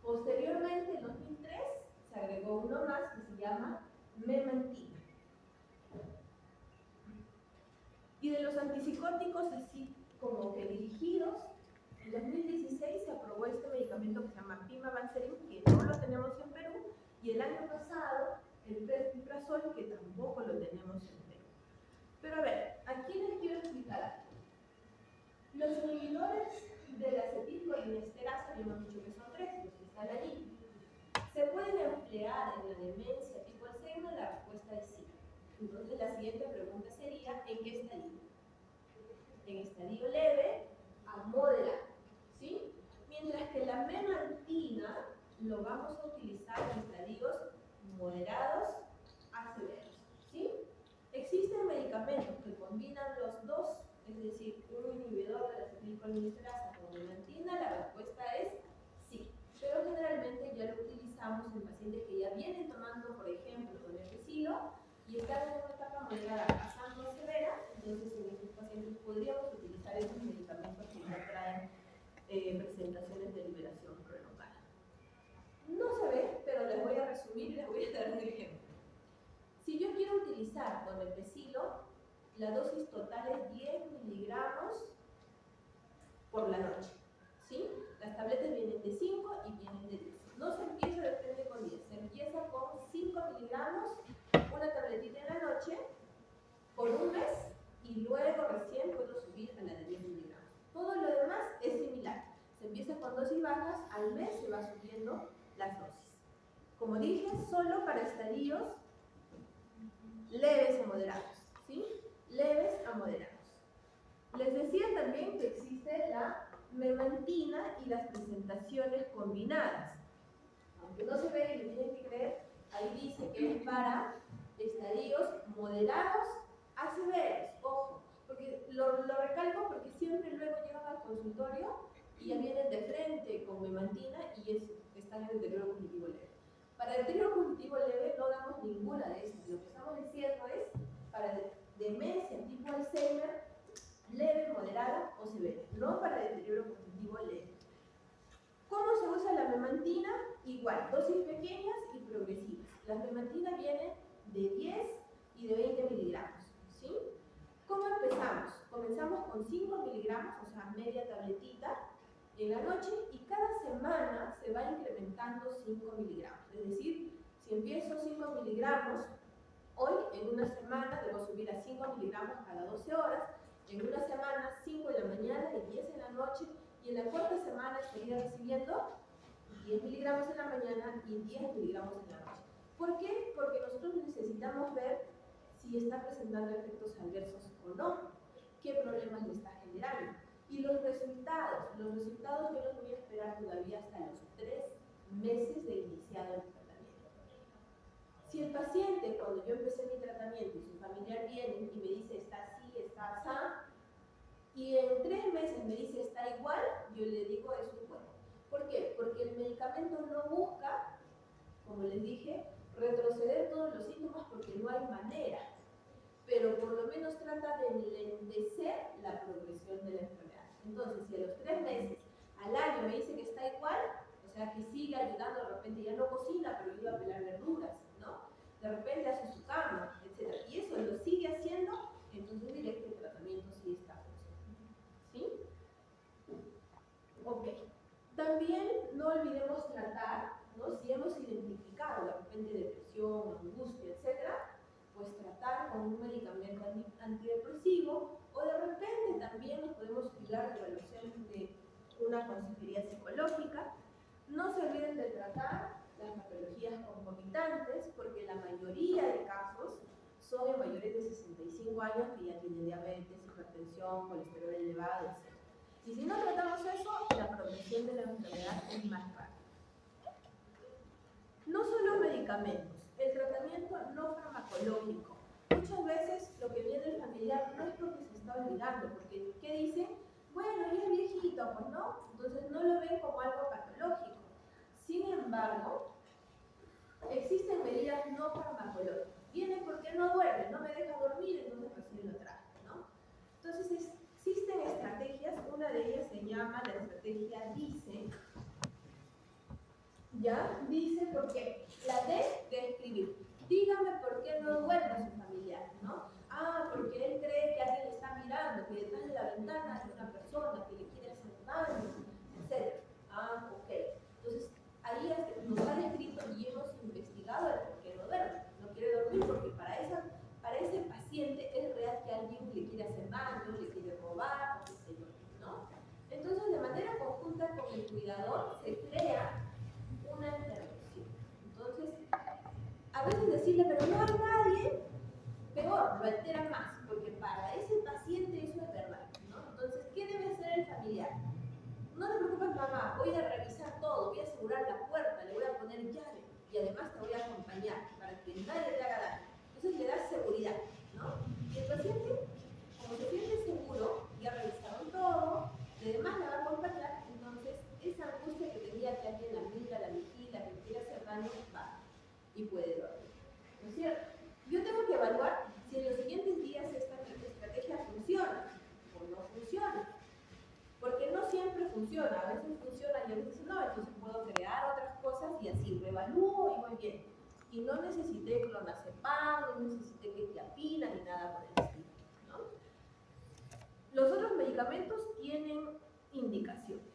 Posteriormente, en 2003, se agregó uno más que se llama memantina. Y de los antipsicóticos así como que dirigidos, en 2016 se aprobó este medicamento que se llama pimavanserin, que no lo tenemos en Perú, y el año pasado el pantoprazol, que tampoco lo tenemos en Perú. Pero a ver, aquí les quiero explicar algo. Los inhibidores de la acetilcolinesterasa, habíamos dicho que son 3, los que están allí. ¿Se pueden emplear en la demencia tipo Alzheimer? La respuesta es sí. Entonces la siguiente pregunta sería, ¿en qué estadio? En estadio leve a moderado, ¿sí? Mientras que la memantina lo vamos a utilizar en estadios moderados a severos, ¿sí? Existen medicamentos que combinan los dos, es decir, un inhibidor de la acetilcolinesterasa con memantina. La respuesta es sí, pero generalmente ya lo utilizamos en pacientes que ya vienen tomando, por ejemplo, donepezilo y están en una etapa moderada pasando a severa. Entonces en estos pacientes podríamos utilizar esos medicamentos que ya traen presentaciones de liberación prolongada. No se ve, pero les voy a resumir y les voy a dar un ejemplo. Si yo quiero utilizar donepezilo, la dosis total es 10 miligramos por la noche, ¿sí? Las tabletas vienen de 5 y vienen de 10. No se empieza de frente con 10, se empieza con 5 miligramos, una tabletita en la noche, por un mes, y luego recién puedo subir a la de 10 miligramos. Todo lo demás es similar. Se empieza con dosis bajas, al mes se va subiendo las dosis. Como dije, solo para estadios leves a moderados, ¿sí? Leves a moderados. Les decía también que existe la memantina y las presentaciones combinadas. Aunque no se ve y lo tienen que creer, ahí dice que es para estadios moderados a severos. Ojo, porque lo recalco porque siempre luego llegan al consultorio y ya vienen de frente con memantina y están en el deterioro cognitivo leve. Para el deterioro cognitivo leve no damos ninguna de estas. Lo que estamos diciendo es para demencia tipo Alzheimer, leve, moderada o severa, no para deterioro cognitivo leve. ¿Cómo se usa la memantina? Igual, dosis pequeñas y progresivas. Las memantinas vienen de 10 y de 20 miligramos, ¿sí? ¿Cómo empezamos? Comenzamos con 5 miligramos, o sea, media tabletita en la noche, y cada semana se va incrementando 5 miligramos. Es decir, si empiezo 5 miligramos, hoy en una semana debo subir a 5 miligramos cada 12 horas, en una semana 5 en la mañana y 10 en la noche, y en la cuarta semana estaría recibiendo 10 miligramos en la mañana y 10 miligramos en la noche. ¿Por qué? Porque nosotros necesitamos ver si está presentando efectos adversos o no, qué problemas le está generando. Y los resultados yo los voy a esperar todavía hasta los 3 meses de iniciado el tratamiento. Si el paciente, cuando yo empecé mi tratamiento y su familiar viene y me dice está así, está así, y en 3 meses me dice está igual, yo le digo eso es bueno. ¿Por qué? Porque el medicamento no busca, como les dije, retroceder todos los síntomas porque no hay manera, pero por lo menos trata de enlentecer la progresión de la enfermedad. Entonces, si a los 3 meses, al año me dice que está igual, o sea que sigue ayudando, de repente ya no cocina, pero ayuda a pelar verduras, ¿no? De repente hace su cama, etc. Y eso lo sigue haciendo, entonces diré que el tratamiento sí está funcionando. ¿Sí? Ok. También no olvidemos tratar, ¿no? Si hemos identificado de repente depresión, angustia, etc., pues tratar con un medicamento antidepresivo, o de repente también nos podemos cuidar de evaluación de una consejería psicológica. No se olviden de tratar las patologías concomitantes, porque la mayoría de casos son en mayores de 65 años que ya tienen diabetes, hipertensión, colesterol elevado, etc. Y si no tratamos eso, la progresión de la enfermedad es más rápida. No solo medicamentos, el tratamiento no farmacológico. Muchas veces lo que viene el familiar no es porque se está olvidando, porque ¿qué dicen? Bueno, ya es viejito, pues no, entonces no lo ven como algo patológico. Sin embargo, existen medidas no farmacológicas. Viene porque no duerme, no me deja dormir, entonces recién lo traje, ¿no? Entonces existen estrategias, una de llama la estrategia DICE. ¿Ya? Dice por qué. La D de escribir. Dígame por qué no duerme su familiar, ¿no? Ah, porque él cree que alguien le está mirando, que detrás de la ventana hay una persona que le quiere hacer daño, etc. Ah, ok. Entonces, ahí nos ha descrito y hemos investigado el por qué no duerme. No quiere dormir porque para ese paciente es real que alguien le quiere hacer daño, le quiere robar, o qué sé yo, ¿no? Entonces, de manera conjunta con el cuidador, se crea una intervención. Entonces, a veces decirle, pero no hay nadie, peor, lo altera más, porque para ese paciente eso es verdad, ¿no? Entonces, ¿qué debe hacer el familiar? No te preocupes, mamá, voy a revisar todo, voy a asegurar la puerta, le voy a poner llave y además te voy a acompañar para que nadie te haga daño. Entonces le das seguridad, ¿no? Y el paciente, como se siente seguro, ya revisaron todo, además la va a acompañar, entonces esa angustia que tenía que alguien la mira, la vigila, que quiere hacer daño, va y puede dormir, ¿no es cierto? Yo tengo que evaluar si en los siguientes días esta estrategia funciona o no funciona. Porque no siempre funciona, a veces funciona y a veces no, entonces puedo crear otras cosas y así reevalúo y voy bien. Y no necesité clonazepam, no necesité quetiapina ni nada por el estilo, ¿no? Los otros medicamentos tienen indicaciones.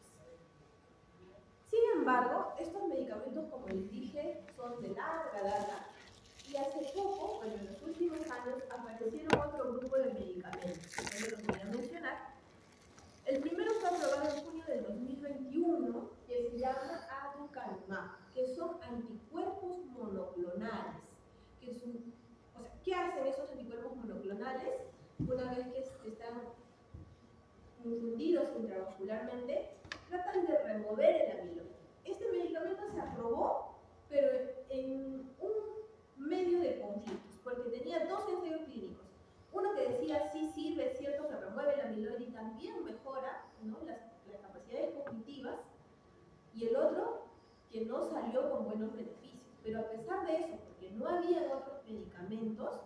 Sin embargo, estos medicamentos, como les dije, son de larga data y hace poco, bueno, en los últimos años, aparecieron otro grupo de medicamentos, que los voy a mencionar. El primero fue aprobado en junio del 2021, que se llama aducanumab, que son anticuerpos monoclonales. O sea, ¿qué hacen esos anticuerpos monoclonales? Una vez que están infundidos intravascularmente, tratan de remover el amiloide. Este medicamento se aprobó, pero en un medio de conflictos, porque tenía dos ensayos clínicos. Uno que decía, sí sirve, es cierto que remueve el amiloide y también mejora, ¿no?, las capacidades cognitivas, y el otro que no salió con buenos beneficios. Pero a pesar de eso, porque no había otros medicamentos,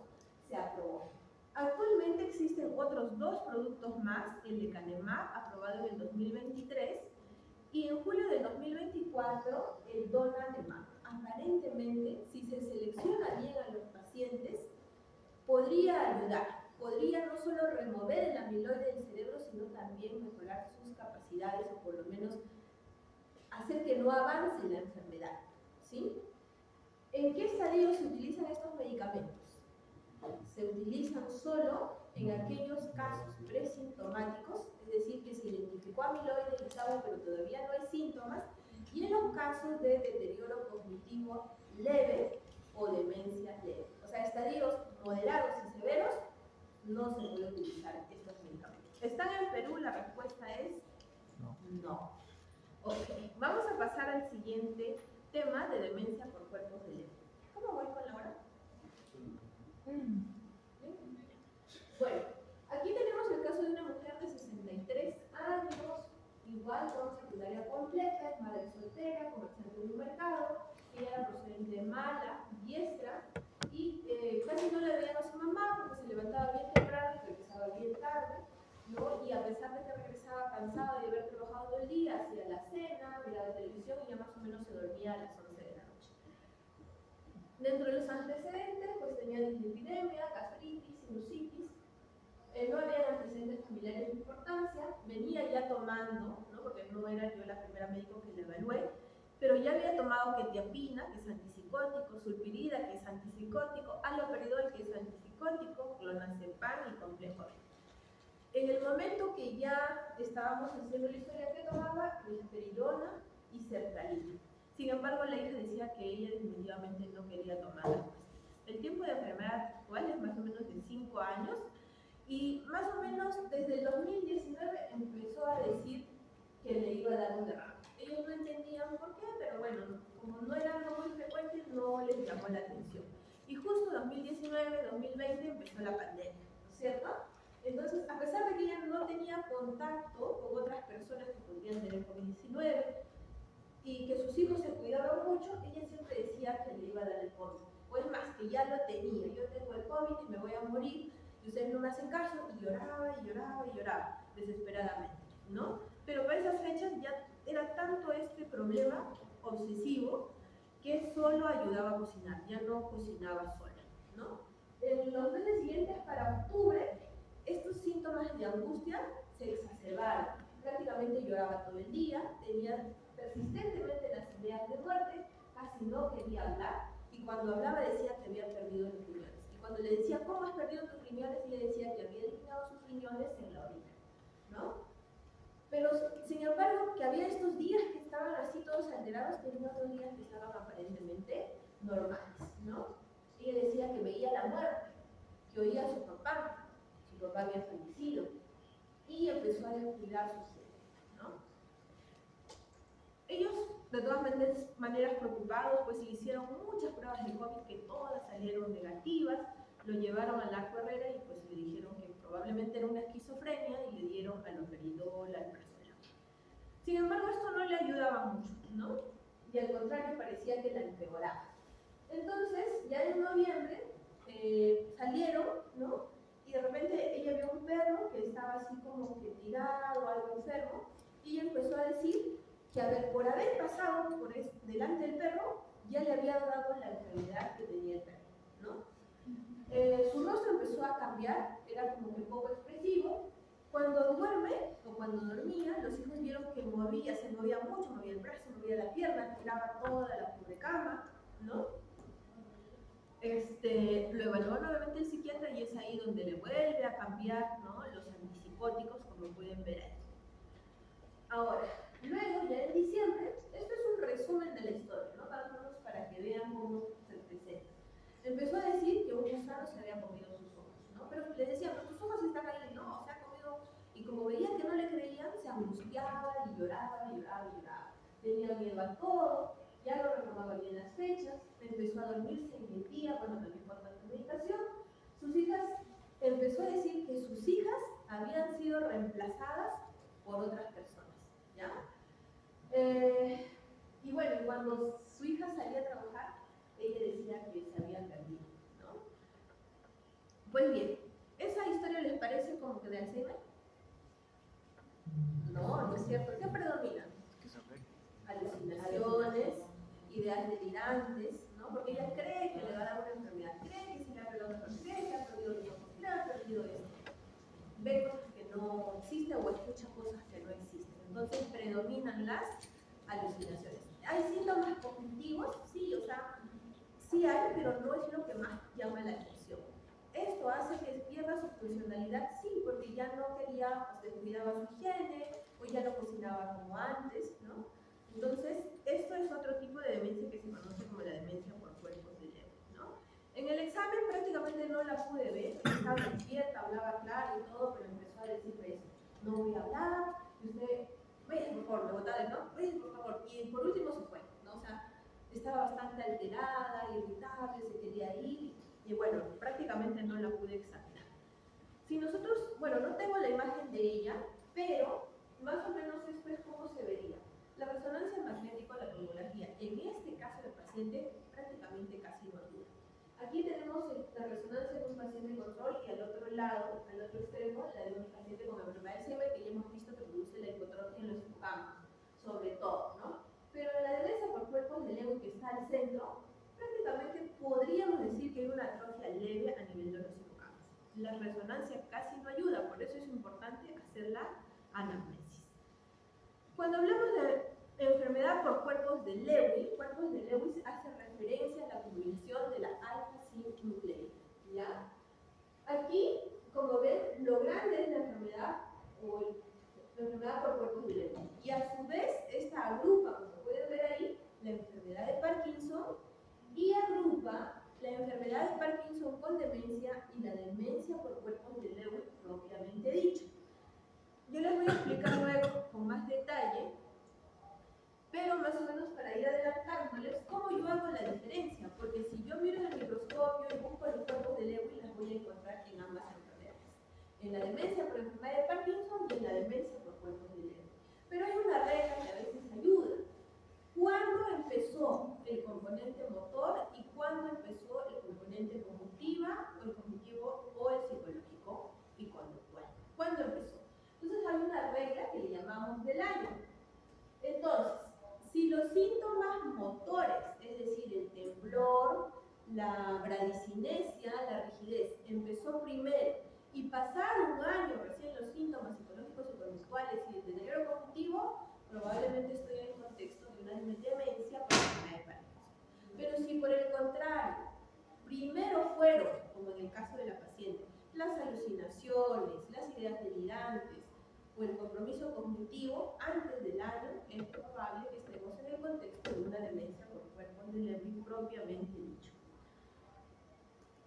se aprobó. Actualmente existen otros dos productos más, el lecanemab, aprobado en el 2023, y en julio del 2024, el donanemab. Aparentemente, si se selecciona bien a los pacientes, podría ayudar, podría no solo remover el amiloide del cerebro, sino también mejorar sus capacidades o por lo menos hacer que no avance la enfermedad, ¿sí? ¿En qué estadio se utilizan estos medicamentos? Se utilizan solo en aquellos casos presintomáticos, es decir, que se identificó amiloide en estado pero todavía no hay síntomas, y en los casos de deterioro cognitivo leve o demencia leve. O sea, estadios moderados y severos no se puede utilizar estos medicamentos. ¿Están en Perú? La respuesta es no. Ok, vamos a pasar al siguiente tema de demencia por cuerpos de leve. ¿Cómo voy con la hora? Bueno, aquí tenemos el caso de una mujer de 63 años, igual con secundaria completa, es madre soltera, comerciante en un mercado, ella era procedente de Mala, diestra, y casi no le veían a su mamá porque se levantaba bien temprano y regresaba bien tarde, ¿no? Y a pesar de que regresaba cansada de haber trabajado todo el día, hacía la cena, miraba televisión y ya más o menos se dormía a las 11 de la noche. Dentro de los antecedentes, pues tenía dislipidemia, gastritis, sinusitis, no había antecedentes familiares de importancia, venía ya tomando, ¿no?, porque no era yo la primera médico que le evalué, pero ya había tomado quetiapina, que es antipsicótico, sulpirida, que es antipsicótico, haloperidol, que es antipsicótico, clonazepam y complejo B. En el momento que ya estábamos haciendo la historia que tomaba, risperidona y sertralina. Sin embargo, la hija decía que ella definitivamente no quería tomar las pastillas. El tiempo de enfermedad actual es más o menos de 5 años, y más o menos desde el 2019 empezó a decir que le iba a dar un derrame. Ellos no entendían por qué, pero bueno, como no era algo muy frecuente, no les llamó la atención. Y justo 2019-2020 empezó la pandemia, ¿no es cierto? Entonces, a pesar de que ella no tenía contacto con otras personas que podrían tener COVID-19 y que sus hijos se cuidaban mucho, ella siempre decía que le iba a dar el COVID. O es más, que ya lo tenía. Yo tengo el COVID y me voy a morir, y ustedes no me hacen caso, y lloraba y lloraba y lloraba, desesperadamente, ¿no? pero para esas fechas ya era tanto este problema obsesivo que solo ayudaba a cocinar, ya no cocinaba sola, ¿no? En los meses siguientes, para octubre, estos síntomas de angustia se exacerbaron. Prácticamente lloraba todo el día, tenía persistentemente las ideas de muerte, casi no quería hablar, y cuando hablaba decía que había perdido los riñones. Y cuando le decía, ¿cómo has perdido tus riñones?, ella decía que había eliminado sus riñones en la orina, ¿no? Pero, sin embargo, que había estos días que estaban así todos alterados, tenía otros días que estaban aparentemente normales, ¿no? Ella decía que veía la muerte, que oía a su papá había fallecido, y empezó a descuidar su cerebro, ¿no? Ellos, de todas maneras preocupados, pues le hicieron muchas pruebas de COVID que todas salieron negativas, lo llevaron a la Herrera y pues le dijeron que probablemente era una esquizofrenia y le dieron aloperidol, alprazolam. Sin embargo, esto no le ayudaba mucho, ¿no? Y al contrario, parecía que la empeoraba. Entonces, ya en noviembre, salieron, ¿no? Y de repente ella vio un perro que estaba así como que tirado, algo enfermo, y ella empezó a decir que, a ver, por haber pasado delante del perro, ya le había dado la enfermedad que tenía el perro, ¿no? Su rostro empezó a cambiar, era como que poco expresivo. Cuando duerme, o cuando dormía, los hijos vieron que se movía mucho, movía el brazo, movía la pierna, tiraba toda la cubrecama, ¿no? Lo evaluó nuevamente el psiquiatra y es ahí donde le vuelve a cambiar, ¿no?, los antipsicóticos, como pueden ver ahí. Ahora, luego, ya en diciembre, esto es un resumen de la historia, ¿no?, más o menos para que vean cómo se presenta. Empezó a decir que un gusano se había comido sus ojos, ¿no? Pero le decía, pero tus ojos están ahí, no, se ha comido. Y como veía que no le creían, se angustiaba y lloraba, lloraba, lloraba. Tenía miedo a todo, ya no recordaba bien las fechas, empezó a dormirse en el día, bueno, también por tanta meditación. Sus hijas, empezó a decir que sus hijas habían sido reemplazadas por otras personas, ¿ya? Y bueno, cuando su hija salía a trabajar, ella decía que se había perdido, ¿no? Pues bien, ¿esa historia les parece como que de Alzheimer? No, no es cierto. ¿Qué predomina? Alucinaciones, ideas delirantes, ¿no? Porque ella cree que le va a dar una enfermedad, cree que se le ha perdido una enfermedad, cree que ha perdido los ojos, cree que ha perdido esto. Ve cosas que no existen o escucha cosas que no existen. Entonces predominan las alucinaciones. ¿Hay síntomas cognitivos? Sí, o sea, sí hay, pero no es lo que más llama la atención. ¿Esto hace que pierda su funcionalidad? Sí, porque ya no quería, pues descuidaba su higiene, o ya no cocinaba como antes, ¿no? Entonces, esto es otro tipo de demencia que se conoce como la demencia por cuerpos de Lewy, ¿no? En el examen prácticamente no la pude ver, estaba despierta, hablaba claro y todo, pero empezó a decirme eso, no voy a hablar, y usted, vaya por favor, me botaron, ¿no? Vaya por favor, y por último se fue, ¿no? O sea, estaba bastante alterada, irritable, se quería ir, y bueno, prácticamente no la pude examinar. Si nosotros, bueno, no tengo la imagen de ella, pero más o menos esto es cómo se vería. La resonancia magnética, la tomografía, en este caso del paciente, prácticamente casi no ayuda. Aquí tenemos la resonancia de un paciente control y al otro lado, al otro extremo, la de un paciente con enfermedad de Alzheimer, que ya hemos visto que produce la hipotrofia en los hipocampos, sobre todo, ¿no? Pero en la demencia por cuerpos de Lewy, que está al centro, prácticamente podríamos decir que hay una atrofia leve a nivel de los hipocampos. La resonancia casi no ayuda, por eso es importante hacer la anamnesis. Cuando hablamos de enfermedad por cuerpos de Lewis hace referencia a la acumulación de la alfa-sinucleína, ¿ya? Aquí, como ven, lo grande es la enfermedad o la enfermedad por cuerpos de Lewis. Y a su vez, esta agrupa, como pueden ver ahí, la enfermedad de Parkinson y agrupa la enfermedad de Parkinson con demencia y la demencia por cuerpos de Lewis propiamente dicho. Yo les voy a explicar luego con más detalle, pero más o menos para ir adelantándoles cómo yo hago la diferencia, porque si yo miro en el microscopio y busco los cuerpos de Lewis, las voy a encontrar en ambas enfermedades. En la demencia por enfermedad de Parkinson y en la demencia por cuerpos de Lewis. Pero hay una regla que a veces ayuda. ¿Cuándo empezó el componente motor y cuándo empezó el componente cognitiva o el cognitivo o el psicológico y cuándo? ¿Cuándo empezó? Entonces hay una regla que le llaman llamamos del año. Entonces, si los síntomas motores, es decir, el temblor, la bradicinesia, la rigidez, empezó primero y pasado un año recién los síntomas psicológicos y conductuales y el deterioro cognitivo, probablemente estoy en el contexto de una demencia por enfermedad de Parkinson. Pero si por el contrario, primero fueron, como en el caso de la paciente, las alucinaciones, las ideas delirantes o el compromiso cognitivo antes del año, es probable que estemos en el contexto de una demencia por cuerpos de Lewy propiamente dicho.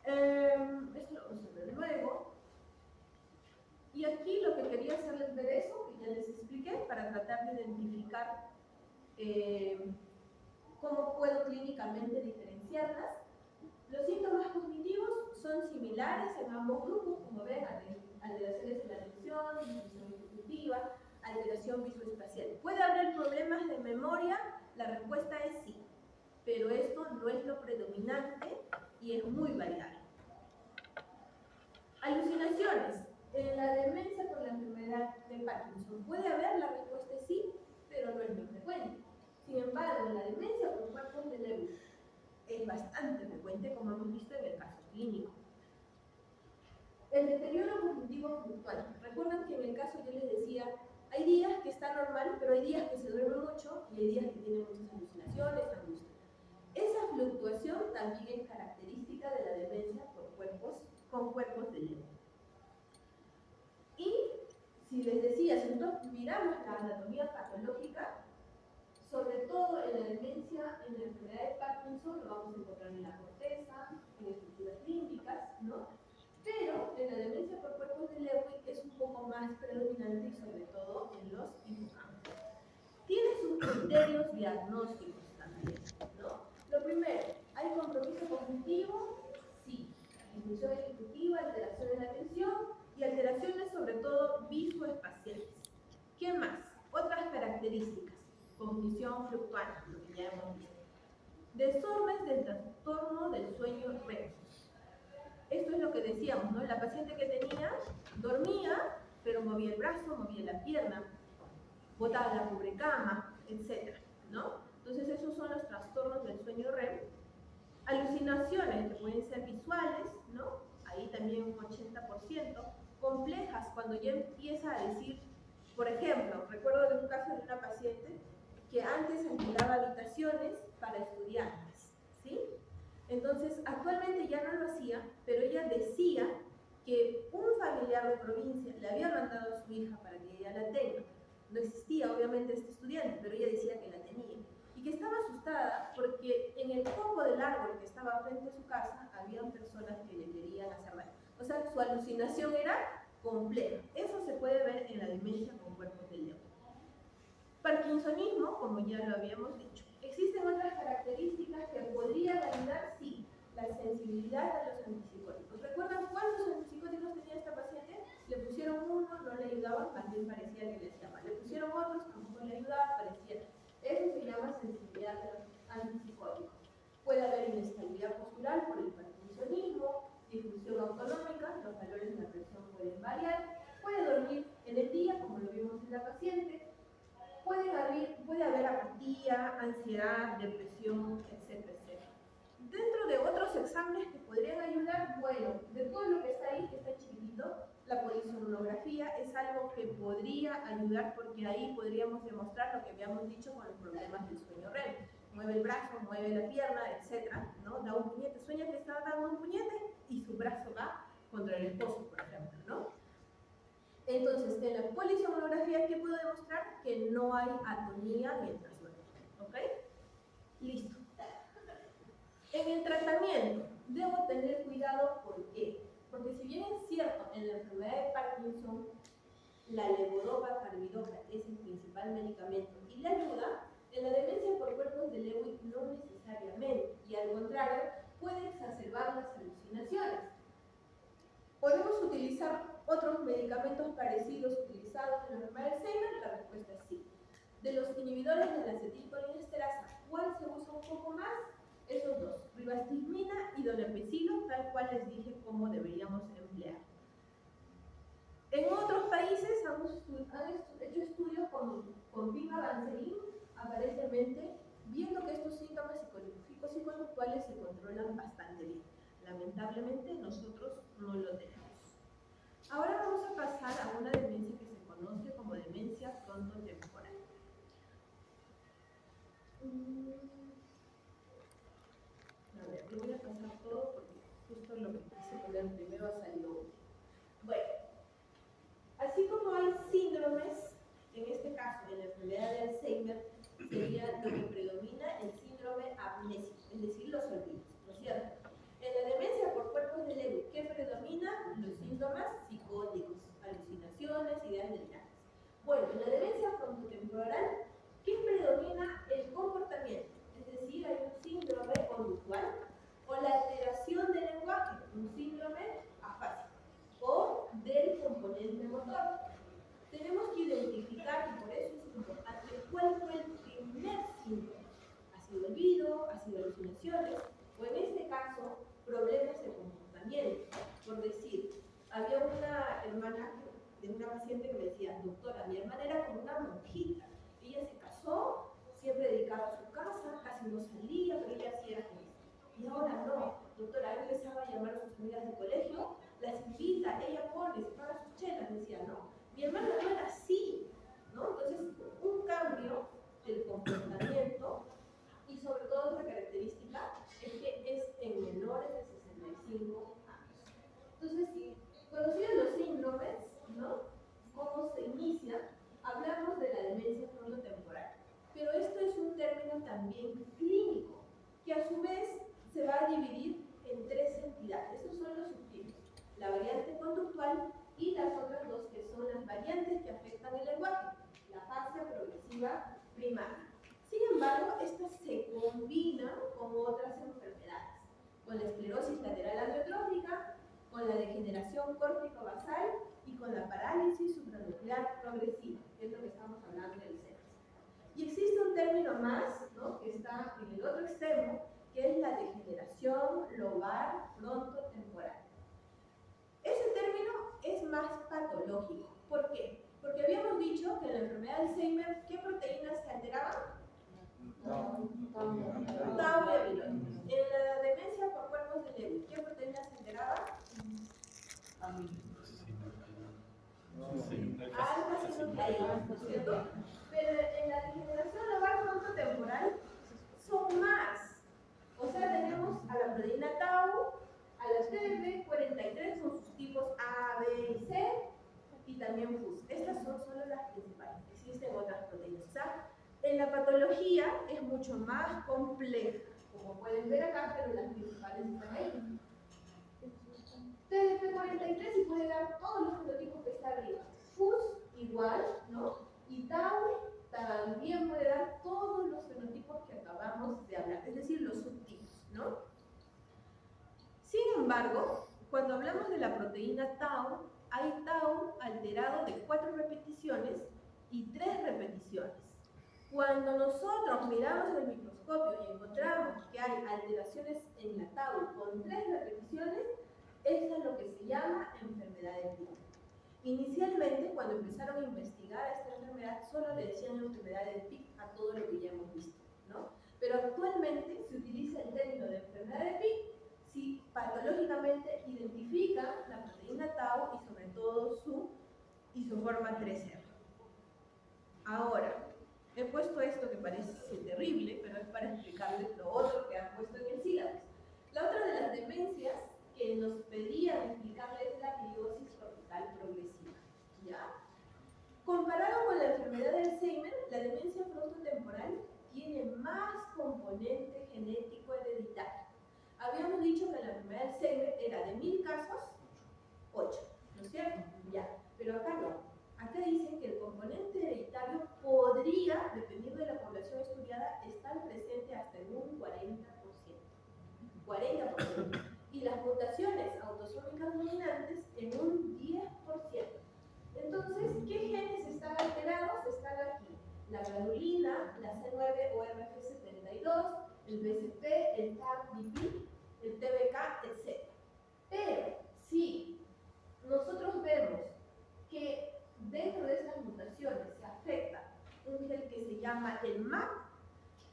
Esto lo vamos a ver luego. Y aquí lo que quería hacerles ver eso, que ya les expliqué, para tratar de identificar cómo puedo clínicamente diferenciarlas. Los síntomas cognitivos son similares en ambos grupos, como ven, alteraciones en la atención, disfunción ejecutiva, alteración visoespacial. ¿Puede haber problemas de memoria? La respuesta es sí, pero esto no es lo predominante y es muy variable. Alucinaciones. En la demencia por la enfermedad de Parkinson, ¿puede haber? La respuesta es sí, pero no es muy frecuente. Sin embargo, en la demencia por cuerpos de Lewy es bastante frecuente, como hemos visto en el caso clínico. El deterioro cognitivo puntual. Recuerdan que en el caso yo les decía, hay días que está normal, pero hay días que se duerme mucho y hay días que tienen muchas alucinaciones, angustia. Esa fluctuación también es característica de la demencia con cuerpos de Lewy. Y si les decía, si nosotros miramos la anatomía patológica, sobre todo en la demencia, en la enfermedad de Parkinson, lo vamos a encontrar en la corteza, en estructuras límbicas, ¿no? Pero en la demencia por cuerpos de Lewy es un poco más predominante y sobre todo en los hipocampos. Tiene sus criterios diagnósticos también, ¿no? Lo primero, ¿hay compromiso cognitivo? Sí. Disfunción ejecutiva, alteración de la atención y alteraciones sobre todo visoespaciales. ¿Qué más? Otras características. Cognición fluctuante, lo que ya hemos visto. Desórdenes del trastorno del sueño REM. Esto es lo que decíamos, ¿no? La paciente que tenía, dormía, pero movía el brazo, movía la pierna, botaba la cubrecama, etc., ¿no? Entonces esos son los trastornos del sueño REM. Alucinaciones que pueden ser visuales, ¿no? Ahí también un 80%. Complejas, cuando ya empieza a decir, por ejemplo, recuerdo de un caso de una paciente que antes alquilaba habitaciones para estudiantes, ¿sí? Entonces, actualmente ya no lo hacía, pero ella decía que un familiar de provincia le había mandado a su hija para que ella la tenga. No existía, obviamente, este estudiante, pero ella decía que la tenía. Y que estaba asustada porque en el copo del árbol que estaba frente a su casa había personas que le querían hacer daño. O sea, su alucinación era compleja. Eso se puede ver en la demencia con cuerpos de Lewy. Parkinsonismo, como ya lo habíamos dicho. ¿Existen otras características que podrían ayudar? Sí. La sensibilidad a los antipsicóticos. ¿Recuerdan cuántos antipsicóticos tenía esta paciente? Le pusieron uno, no le ayudaban, también parecía que le hacía mal. Le pusieron otros, tampoco le ayudaban, parecía. Eso se llama sensibilidad a los antipsicóticos. Puede haber inestabilidad postural por el parkinsonismo, disfunción autonómica, los valores de la presión pueden variar, puede dormir en el día, como lo vimos en la paciente, puede haber apatía, ansiedad, depresión, etcétera, etcétera. Dentro de otros exámenes que podrían ayudar, bueno, de todo lo que está ahí, que está chiquitito, la polisomnografía es algo que podría ayudar porque ahí podríamos demostrar lo que habíamos dicho con los problemas del sueño REM. Mueve el brazo, mueve la pierna, etcétera, ¿no? Da un puñete, sueña que está dando un puñete y su brazo va contra el esposo, por ejemplo, ¿no? Entonces, en la polisomnografía, ¿qué puedo demostrar? Que no hay atonía mientras duerme, ¿ok? Listo. En el tratamiento, debo tener cuidado, ¿por qué? Porque si bien es cierto, en la enfermedad de Parkinson, la levodopa, carbidopa es el principal medicamento y le ayuda, en la demencia por cuerpos de Lewy no necesariamente, y al contrario, puede exacerbar las alucinaciones. ¿Podemos utilizar otros medicamentos parecidos utilizados en la enfermedad de Alzheimer? La respuesta es sí. De los inhibidores de la acetilcolinesterasa, ¿cuál se usa un poco más? Esos dos, ribastigmina y donepezilo, tal cual les dije cómo deberíamos emplear. En otros países han hecho estudios con con pimavanserin, aparentemente, viendo que estos síntomas psicológicos y conductuales se controlan bastante bien. Lamentablemente, nosotros no lo tenemos. Ahora vamos a pasar a una demencia que se conoce como demencia frontotemporal. A ver, yo voy a pasar todo porque justo lo que quise poner primero ha salido último. Bueno, así como hay síndromes, en este caso, en la enfermedad de Alzheimer, sería lo que predomina el síndrome amnésico, es decir, los olvidos, ¿no es cierto? En la demencia por cuerpos de Lewy, ¿qué predomina? Los síntomas psicóticos, alucinaciones, ideas delirantes. Bueno, en la demencia frontotemporal, ¿qué predomina? El comportamiento, es decir, hay un síndrome conductual o la alteración del lenguaje, un síndrome afásico, o del componente motor. Tenemos que identificar, y por eso es importante, cuál fue el primer síndrome. ¿Ha sido olvido? ¿Ha sido alucinaciones? O en este caso, problemas de comportamiento. Por decir, había una hermana de una paciente que me decía, doctora, mi hermana era como una monjita. Ella se casó, siempre dedicada a su casa, casi no salía, pero ella sí era feliz. Y ahora no, doctora, él empezaba a llamar a sus amigas de colegio, las invita, ella pone, se paga sus chelas, decía, no. Mi hermana no era así, ¿no? Entonces, un cambio del comportamiento y sobre todo otra característica es que es en menores de 65 años. Entonces, si conocidos los síndromes, ¿no? Cómo se inicia, hablamos de la demencia frontotemporal. Pero esto es un término también clínico, que a su vez se va a dividir en tres entidades. Estos son los subtipos: la variante conductual y las otras dos que son las variantes que afectan el lenguaje, la afasia progresiva primaria. Sin embargo, estas se combinan con otras enfermedades, con la esclerosis lateral amiotrófica, con la degeneración córtico-basal y con la parálisis supranuclear progresiva, que es lo que estamos hablando del CEPS. Y existe un término más, ¿no?, que está en el otro extremo, que es la degeneración lobar frontotemporal. Ese término es más patológico. ¿Por qué? Porque habíamos dicho que en la enfermedad de Alzheimer, ¿qué proteínas se alteraban? Tau y amiloide. En la demencia por cuerpos de Lewy, ¿qué proteínas se alteraban? Alfa-sinucleínas, ¿no es cierto? Pero en la degeneración lobar frontotemporal son más. O sea, tenemos a la proteína tau, a las TDP43 con sus tipos A, B y C, y también FUS. Estas son solo las principales. Existen otras proteínas. O sea, en la patología es mucho más compleja, como pueden ver acá, pero las principales están ahí. TDP43 y puede dar todos los fenotipos que está arriba. FUS igual, ¿no? Y tau también puede dar todos los fenotipos que acabamos de hablar, es decir, los subtipos, ¿no? Sin embargo, cuando hablamos de la proteína tau, hay tau alterado de 4 repeticiones y 3 repeticiones. Cuando nosotros miramos en el microscopio y encontramos que hay alteraciones en la tau con 3 repeticiones, esa es lo que se llama enfermedad de Pick. Inicialmente, cuando empezaron a investigar esta enfermedad, solo le decían enfermedad de Pick a todo lo que ya hemos visto, ¿no? Pero actualmente se utiliza el término de enfermedad de Pick si patológicamente identifica la proteína tau y sobre todo su isoforma 3R. Ahora, he puesto esto que parece terrible, pero es para explicarles lo otro que han puesto en el sílabus. La otra de las demencias que nos pedían explicarles es la gliosis cortical progresiva, ¿ya? Comparado con la enfermedad de Alzheimer, la demencia frontotemporal tiene más componente genético hereditario. Habíamos dicho que la enfermedad de Alzheimer era de 1000 casos, 8, ¿no es cierto? Ya, pero acá no. Acá dicen que el componente hereditario podría, dependiendo de la población estudiada, estar presente hasta en un 40%. 40%. Y las mutaciones autosómicas dominantes en un 10%. Entonces, ¿qué genes están alterados? Están aquí: la granulina, la C9 o RG72, el BCP, el TAP-BP, el TBK, etc. Pero si nosotros vemos que dentro de esas mutaciones se afecta llama el MAP.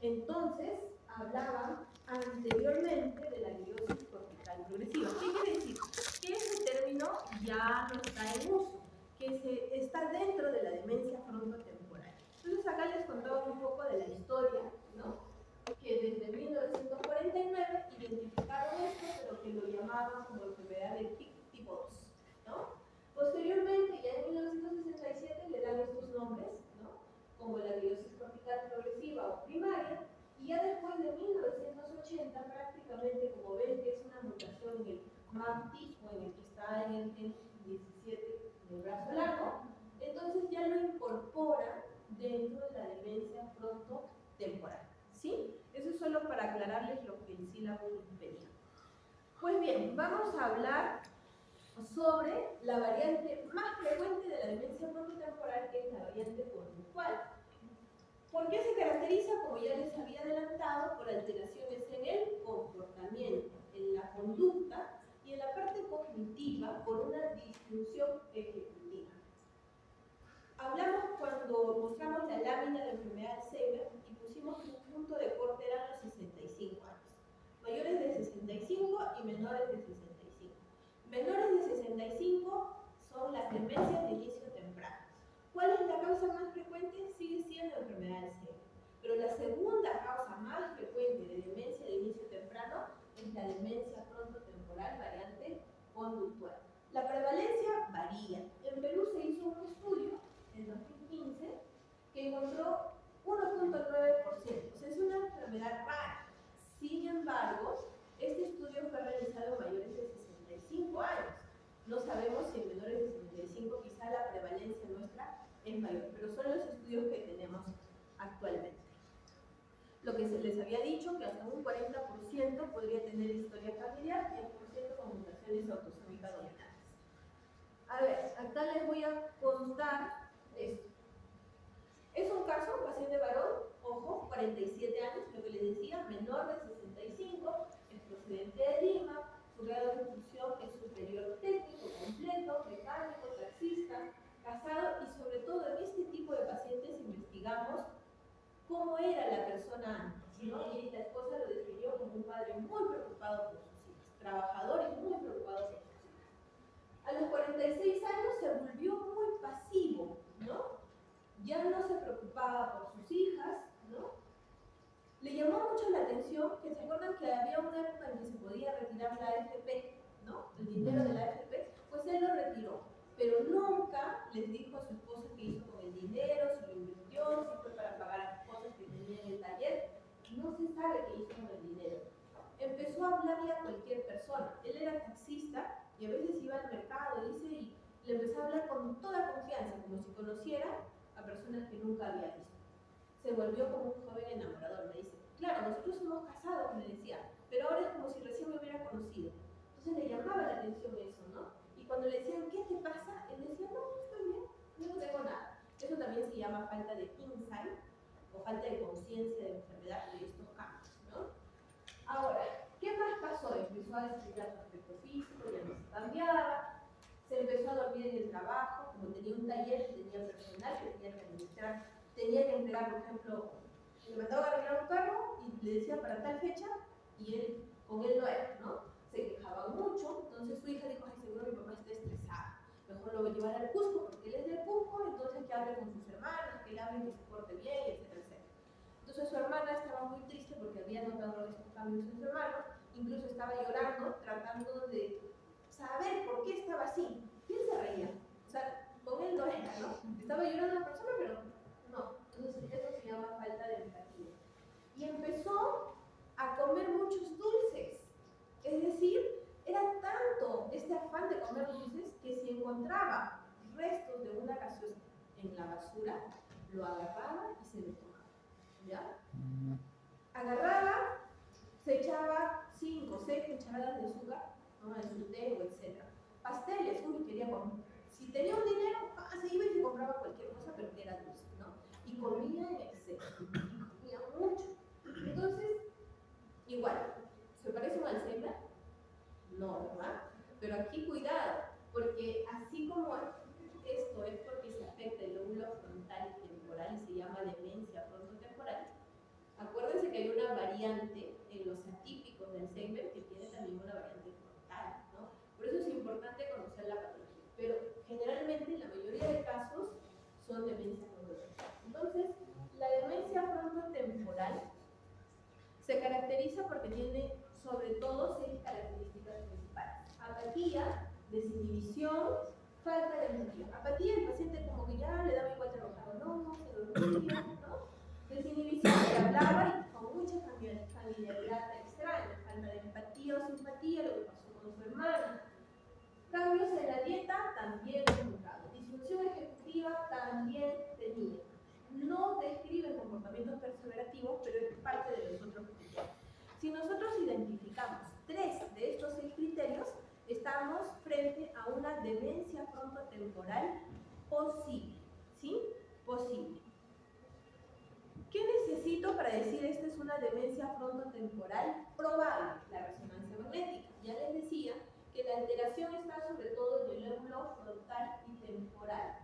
Entonces, hablaban anteriormente de la gliosis cortical progresiva. ¿Qué quiere decir? Que ese término ya no está en uso, que está dentro de la demencia frontotemporal. Entonces, acá les contaba un poco de la historia, ¿no? Que desde 1949 identificaron esto, pero que lo llamaban como enfermedad de tipo 2, ¿no? Posteriormente, ya en 1967, le dan estos nombres, ¿no? Como la gliosis cortical progresiva o primaria, y ya después de 1980, prácticamente, como ven que es una mutación en el MAPT, o en el que está en el gen 17 del brazo largo, entonces ya lo incorpora dentro de la demencia frontotemporal, ¿sí? Eso es solo para aclararles lo que el sílabo pedía. Pues bien, vamos a hablar sobre la variante más frecuente de la demencia frontotemporal, que es la variante conductual. ¿Por qué se caracteriza? Como ya les había adelantado, por alteraciones en el comportamiento, en la conducta y en la parte cognitiva por una disfunción ejecutiva. Hablamos cuando mostramos la lámina de enfermedad de Alzheimer y pusimos que un punto de corte eran los 65 años. Mayores de 65 y menores de 65. Menores de 65 son las demencias de inicio temprano. ¿Cuál es la causa más frecuente? Sigue siendo enfermedad de Alzheimer. Pero la segunda causa más frecuente de demencia de inicio temprano es la demencia frontotemporal variante conductual. La prevalencia varía. En Perú se hizo un estudio en 2015 que encontró 1.9%. O sea, es una enfermedad rara. Sin embargo, este estudio fue realizado en mayores de 65 años. No sabemos si en menores de 65 quizá la prevalencia nuestra es mayor, pero son los estudios que tenemos actualmente. Lo que se les había dicho, que hasta un 40% podría tener historia familiar y el % con mutaciones autosómicas dominantes. A ver, acá les voy a contar esto. Es un caso, un paciente varón, ojo, 47 años, lo que les decía, menor de 65, es procedente de Lima, su grado de función es superior técnico, completo, mecánico, taxista, casado, y sobre todo en este tipo de pacientes investigamos cómo era la persona antes, ¿no? Y la esposa lo describió como un padre muy preocupado por sus hijos, trabajador y muy preocupado por sus hijos. A los 46 años se volvió muy pasivo, ¿no? Ya no se preocupaba por sus hijas, ¿no? Le llamó mucho la atención que se acuerdan que había una época en que se podía retirar la AFP, ¿no? El dinero de la AFP, pues él lo retiró, pero nunca les dijo a su esposa qué hizo con el dinero, si lo invirtió, si fue para pagar cosas que tenía en el taller. No se sabe qué hizo con el dinero. Empezó a hablarle a cualquier persona. Él era taxista y a veces iba al mercado, dice, y le empezó a hablar con toda confianza, como si conociera a personas que nunca había visto. Se volvió como un joven enamorador, me dice. Claro, nosotros somos casados, me decía, pero ahora es como si recién me hubiera conocido. Entonces le llamaba la atención eso, ¿no? Y cuando le decían, ¿qué te pasa? Él decía, no, estoy bien, no tengo nada. Eso también se llama falta de insight o falta de conciencia de enfermedad de estos cambios, ¿no? Ahora, ¿qué más pasó? Empezó a desarrollar su aspecto físico, ya no se cambiaba, se empezó a dormir en el trabajo, como tenía un taller, tenía personal que tenía que administrar, tenía que entregar, por ejemplo, le mandaba a arreglar un carro y le decía para tal fecha, y él, con él no era, ¿no? Se quejaban mucho, entonces su hija dijo, ay, seguro mi papá está estresado, mejor lo voy a llevar al Cusco, porque él es del Cusco, entonces que hable con sus hermanos, que le hablen, que se porte bien, etcétera, etcétera. Entonces su hermana estaba muy triste porque había notado estos cambios en su hermano, incluso estaba llorando, tratando de saber por qué estaba así. ¿Quién se reía? O sea, con él no era, ¿no? Estaba llorando la persona, pero no. Entonces eso se llama falta de empatía. Y empezó a comer muchos dulces. Es decir, era tanto este afán de comer dulces que si encontraba restos de una gaseosa en la basura, lo agarraba y se lo tomaba. ¿Ya? Agarraba, se echaba 5 o 6 cucharadas de azúcar, ¿no? En su té o etc. Pasteles, uy, quería comer. Si tenía un dinero, se iba y se compraba cualquier cosa, pero que era dulce, ¿no? Y comía en exceso, y comía mucho. Entonces, igual, ¿se parece a un Alzheimer? No, ¿verdad? Pero aquí cuidado, porque así como esto es porque se afecta el lóbulo frontal y temporal y se llama demencia frontotemporal, con Alzheimer, que tiene también una variante frontal, ¿no? Por eso es importante conocer la patología. Pero generalmente, en la mayoría de casos, son demencia frontotemporal. Entonces, la demencia frontotemporal se caracteriza porque tiene sobre todo 6 características principales: apatía, desinhibición, falta de empatía. Apatía, el paciente como que ya le daba igual trabajar o no, se dormía, ¿no? Desinhibición, que hablaba y con mucha familiaridad extraña. Falta de empatía o simpatía, lo que pasó con su hermana. Cambios en la dieta, también notado. Disfunción ejecutiva, también tenía. No describen comportamientos perseverativos, pero es parte de los otros criterios. Si nosotros identificamos 3 de estos 6 criterios, estamos frente a una demencia frontotemporal posible. ¿Sí? Posible. ¿Qué necesito para decir esta es una demencia frontotemporal probable? La resonancia magnética. Ya les decía que la alteración está sobre todo en el lóbulo frontal y temporal.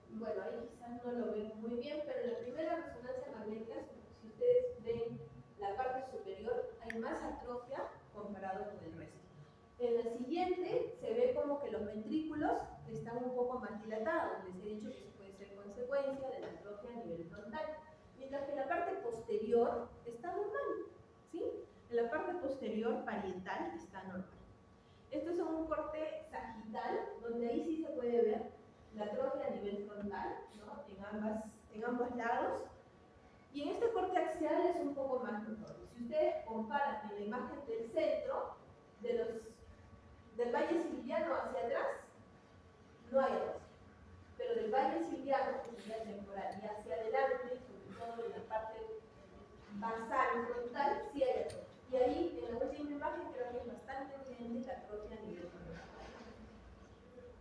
Bueno, ahí quizás no lo ven muy bien, pero en la primera resonancia magnética, si ustedes ven la parte superior, hay más atrofia comparado con el resto. En la siguiente se ve como que los ventrículos están un poco más dilatados. Les he dicho que eso puede ser consecuencia de la atrofia a nivel frontal. Mientras que en la parte posterior está normal, ¿sí? En la parte posterior parietal está normal. Esto es un corte sagital, donde ahí sí se puede ver la atrofia a nivel frontal, ¿no? En ambos lados. Y en este corte axial es un poco más notorio. Si ustedes comparan en la imagen del centro, del valle ciliano hacia atrás, no hay atrofia. Pero del valle ciliano, que sería temporal, y hacia adelante, sobre todo en la parte basal frontal, sí hay atrofia. Y ahí, en la última imagen, creo que es bastante evidente la atrofia a nivel frontal.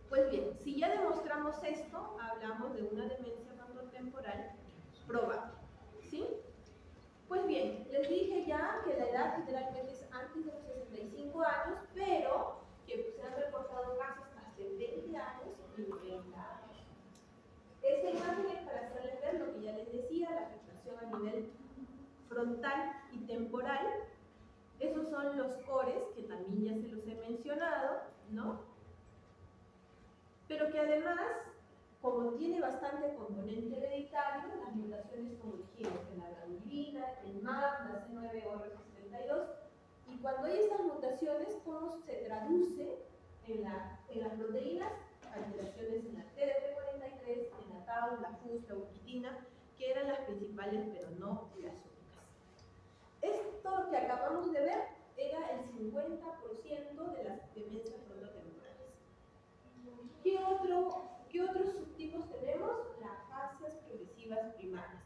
Pues bien, si ya demostramos esto, hablamos de una demencia frontotemporal probable. ¿Sí? Pues bien, les dije ya que la edad generalmente es antes de los 65 años, pero que se han reportado casos hasta de 20 años y 90 años. Esta imagen es para hacerles ver lo que ya les decía, la afectación a nivel frontal y temporal. Esos son los cores, que también ya se los he mencionado, ¿no? Pero que además, como tiene bastante componente hereditario, las mutaciones, como dijimos, en la ganglina, el MAP, la C9orf72, y cuando hay estas mutaciones, ¿cómo se traduce en las proteínas? Alteraciones en la TDP43, en la tau, la FUS, la ubiquitina, que eran las principales, pero no las únicas. Esto que acabamos de ver era el 50% de las demencias frontotemporales. ¿Qué otros subtipos tenemos? Las afasias progresivas primarias.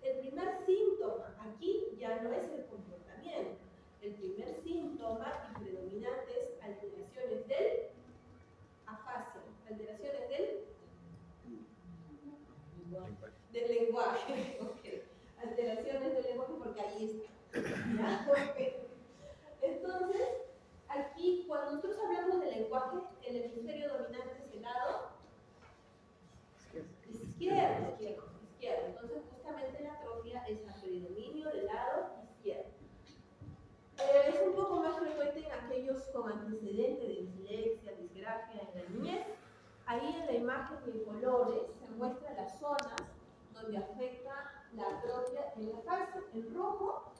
El primer síntoma aquí ya no es el comportamiento. El primer síntoma y predominante es alteraciones del afasia, alteraciones del lenguaje. Okay. Alteraciones del lenguaje, porque ahí está. ¿Ya? Okay. Entonces, aquí, cuando nosotros hablamos de lenguaje, el hemisferio dominante es el lado izquierdo, chicos, izquierdo. Entonces, justamente la atrofia es a predominio del lado izquierdo. Es un poco más frecuente en aquellos con antecedentes de dislexia, disgrafia en la niñez. Ahí en la imagen de colores se muestran las zonas donde afecta la atrofia en la afasia. El rojo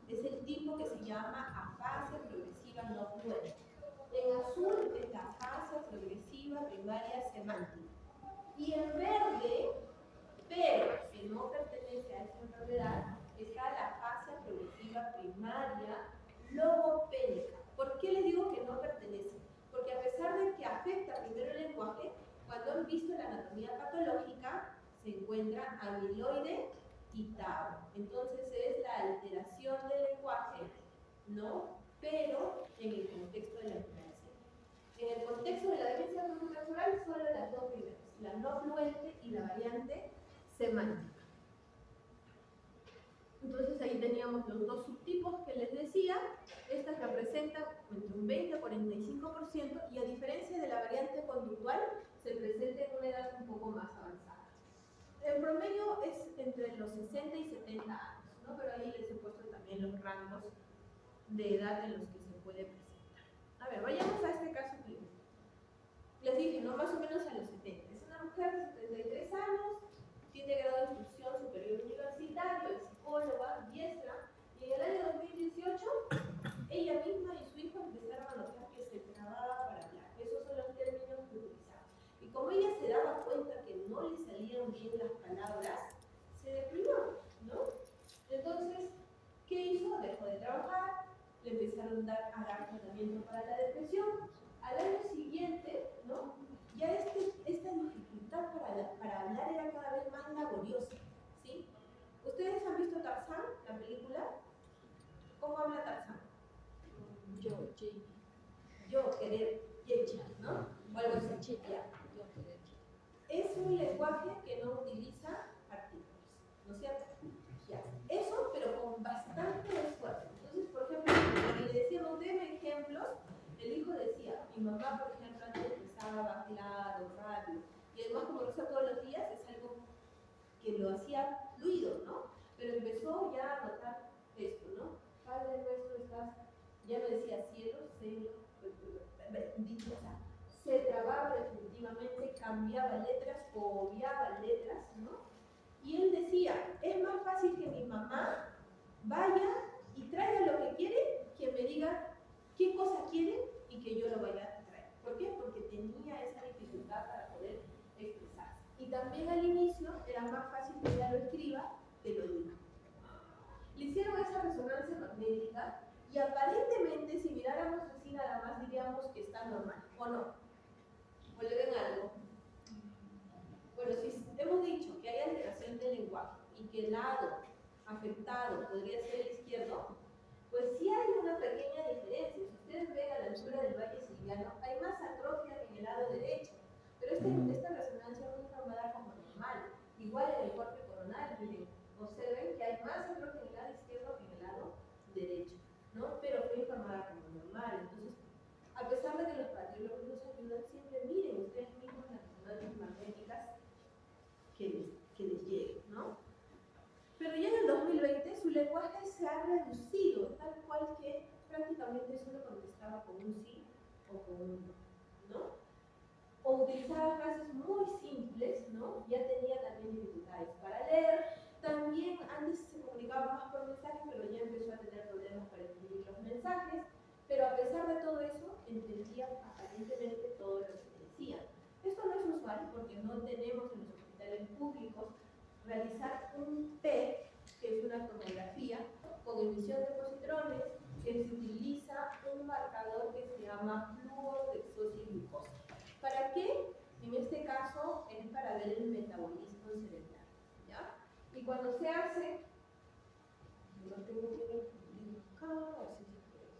es el tipo que se llama afasia progresiva no fluente. En azul es la afasia progresiva primaria semántica. Y en verde, pero que no pertenece a esta enfermedad, está la afasia progresiva primaria logopédica. ¿Por qué les digo que no pertenece? Porque a pesar de que afecta primero el lenguaje, cuando han visto la anatomía patológica, se encuentra amiloide y tau. Entonces es la alteración del lenguaje, ¿no? Pero en el contexto de la enfermedad. En el contexto de la demencia frontotemporal, solo las dos primeras, la no fluente y la variante semántica. Entonces ahí teníamos los dos subtipos que les decía. Estas representan entre un 20 a 45% y a diferencia de la variante conductual, se presenta en una edad un poco más avanzada. El promedio es entre los 60 y 70 años, ¿no? Pero ahí les he puesto también los rangos de edad en los que se puede presentar. A ver, vayamos a este caso clínico. Les dije, ¿no? Más o menos a los 70. Es una mujer de 73 años, tiene grado de instrucción superior universitario, es psicóloga, diestra, y en el año 2018 ella misma y su hijo empezaron a notar que se trababa para hablar. Esos son los términos que utilizaba. Y como ella se daba cuenta que no le salían bien las palabras, se deprimió, ¿no? Entonces, ¿qué hizo? Dejó de trabajar, le empezaron a dar tratamiento para la depresión. Al año siguiente, ¿no? Ya esta dificultad para hablar era cada vez más laboriosa, ¿sí? ¿Ustedes han visto Tarzán, la película? ¿Cómo habla Tarzán? Yo querer, yecha, ¿no? O algo así, ya. Es un lenguaje que no utiliza artículos, ¿no es cierto? Ya. Eso, pero con bastante esfuerzo. Entonces, por ejemplo, cuando le decíamos, deme ejemplos, el hijo decía, mi mamá, por ejemplo, antes empezaba bailado, rápido, y además como lo usa todos los días, es algo que lo hacía fluido, ¿no? Pero empezó ya a notar esto, ¿no? Padre nuestro, estás, ya me decía cielo, dicho, o sea, se trababa definitivamente, cambiaba letras, obviaba letras, ¿no? Y él decía, es más fácil que mi mamá vaya y traiga lo que quiere, que me diga qué cosa quiere y que yo lo vaya a traer. ¿Por qué? Porque tenía esa dificultad para poder expresarse. Y también al inicio era más fácil que ella lo escriba que lo diga. Le hicieron esa resonancia magnética y aparentemente, si miráramos así nada más, diríamos que está normal, ¿o no? ¿O le ven algo? Bueno, si hemos dicho que hay alteración del lenguaje y que el lado afectado podría ser el izquierdo, pues sí hay una pequeña diferencia. Si ustedes ven a la altura del valle siliano, hay más atrofia que en el lado derecho, pero esta resonancia fue informada como normal. Igual en el corte coronal, miren, observen que hay más atrofia en el lado izquierdo que en el lado derecho, ¿no? Pero fue informada como normal. Entonces, a pesar de que los cardiólogos nos ayudan, siempre miren ustedes mismos las resonancias magnéticas que les llegue, ¿no? Pero ya en el 2020 su lenguaje se ha reducido, tal cual que prácticamente solo contestaba con un sí o con un no, ¿no? O utilizaba frases muy simples, ¿no? Ya tenía también dificultades para leer, también antes se comunicaba más por mensajes, pero ya empezó a tener problemas para escribir los mensajes, pero a pesar de todo eso, entendía aparentemente todo lo que se decía. Esto no es usual porque no tenemos en los hospitales públicos realizar un PET, que es una tomografía, con emisión de positrones, que se utiliza un marcador que se llama fluorodexosilglucosa. ¿Para qué? En este caso es para ver el metabolismo cerebral, ¿ya? Y cuando se hace, no tengo que buscar, así se puede.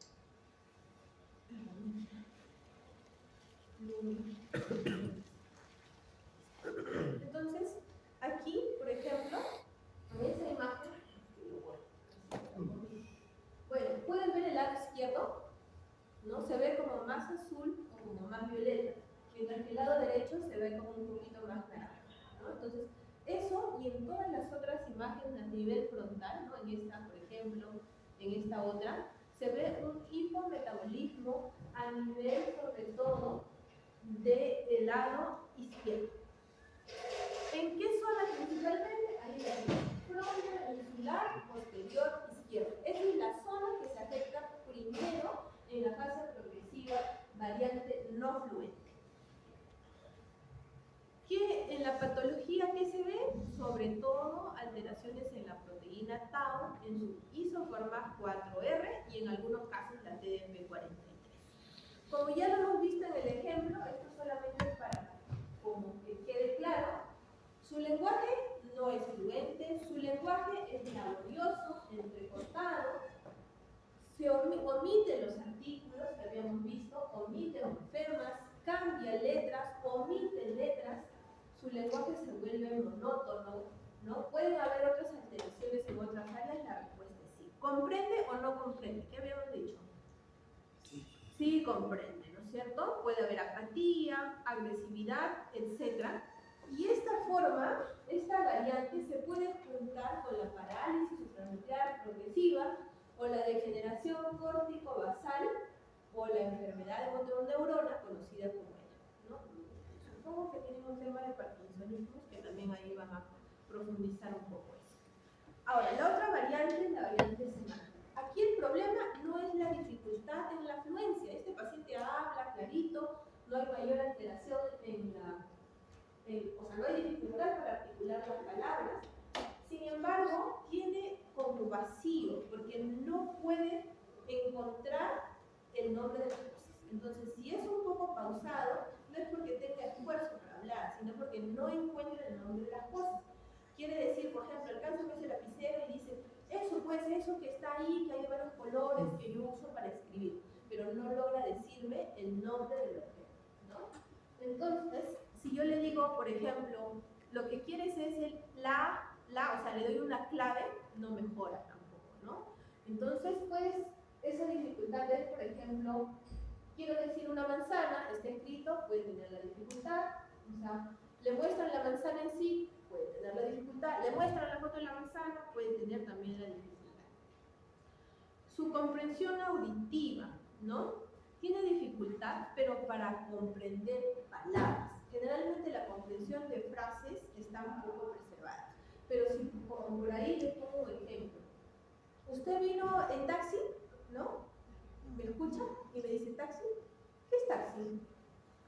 Entonces, aquí, por ejemplo, en esa imagen, bueno, pueden ver el lado izquierdo, ¿no? Se ve como más azul o como más violeta, mientras que el lado derecho se ve como un poquito más naranja, ¿no? Entonces, eso y en todas las otras imágenes a nivel frontal, ¿no? En esta, por ejemplo, en esta otra, se ve un hipometabolismo a nivel, sobre todo, del lado izquierdo. ¿En qué zona principalmente? Ahí la frontal insular posterior izquierdo. Esa es la zona que se afecta primero en la fase progresiva variante no fluente. ¿Qué en la patología que se ve? Sobre todo alteraciones en la proteína tau, en su isoforma 4R y en algunos casos la TDP43. Como ya lo hemos visto en el ejemplo, esto solamente es para como que quede claro, su lenguaje no es fluente, su lenguaje es laborioso, entrecortado, se omite los artículos que habíamos visto, omite morfemas, cambia letras, omite letras, su lenguaje se vuelve monótono, ¿no? ¿Pueden haber otras alteraciones en otras áreas? La respuesta es sí. ¿Comprende o no comprende? ¿Qué habíamos dicho? Sí comprende, ¿no es cierto? Puede haber apatía, agresividad, etc. Y esta forma, esta variante se puede juntar con la parálisis supranuclear progresiva o la degeneración córtico-basal, o la enfermedad de motoneurona conocida como ELA, ¿no? Supongo que tienen un tema de parkinsonismo que también ahí van a profundizar un poco eso. Ahora, la otra variante es la variante semántica. Aquí el problema no es la dificultad en la fluencia. Este paciente habla clarito, no hay mayor alteración en la... o sea, no hay dificultad para articular las palabras. Sin embargo, tiene como vacío, porque no puede encontrar el nombre de las cosas. Entonces, si es un poco pausado, no es porque tenga esfuerzo para hablar, sino porque no encuentra el nombre de las cosas. Quiere decir, por ejemplo, alcanza con ese lapicero y dice, eso pues, eso que está ahí, que hay varios colores que yo uso para escribir, pero no logra decirme el nombre del objeto, ¿no? Entonces, si yo le digo, por ejemplo, lo que quieres es el o sea, le doy una clave, no mejora tampoco, ¿no? Entonces, pues, esa dificultad es, por ejemplo, quiero decir una manzana, está escrito, puede tener la dificultad, o sea, le muestran la manzana en sí, puede tener la dificultad, le muestran la foto de la manzana, puede tener también la dificultad. Su comprensión auditiva, ¿no? Tiene dificultad, pero para comprender palabras. Generalmente la comprensión de frases está un poco preservada. Pero si por ahí les pongo un ejemplo. Usted vino en taxi, ¿no? ¿Me escucha? Y me dice, ¿taxi? ¿Qué es taxi?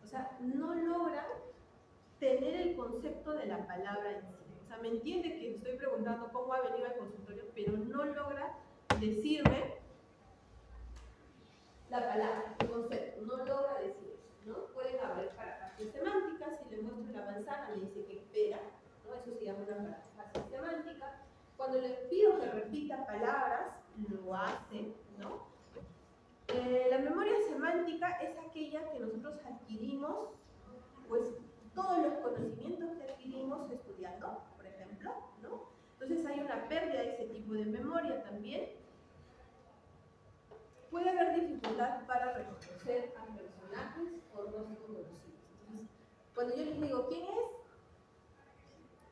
O sea, no logra tener el concepto de la palabra en sí. O sea, me entiende que estoy preguntando cómo ha venido al consultorio, pero no logra decirme la palabra, el concepto, no logra decir eso, ¿no? Pueden haber parafases semánticas, si le muestro la manzana me dice que espera, ¿no? Eso se llama una parafase semántica. Cuando le pido que repita palabras, lo hace, ¿no? La memoria semántica es aquella que nosotros adquirimos, pues, todos los conocimientos que adquirimos estudiando, por ejemplo, ¿no? Entonces hay una pérdida de ese tipo de memoria también. Puede haber dificultad para reconocer a personajes o rostros conocidos. Entonces, cuando yo les digo, ¿quién es?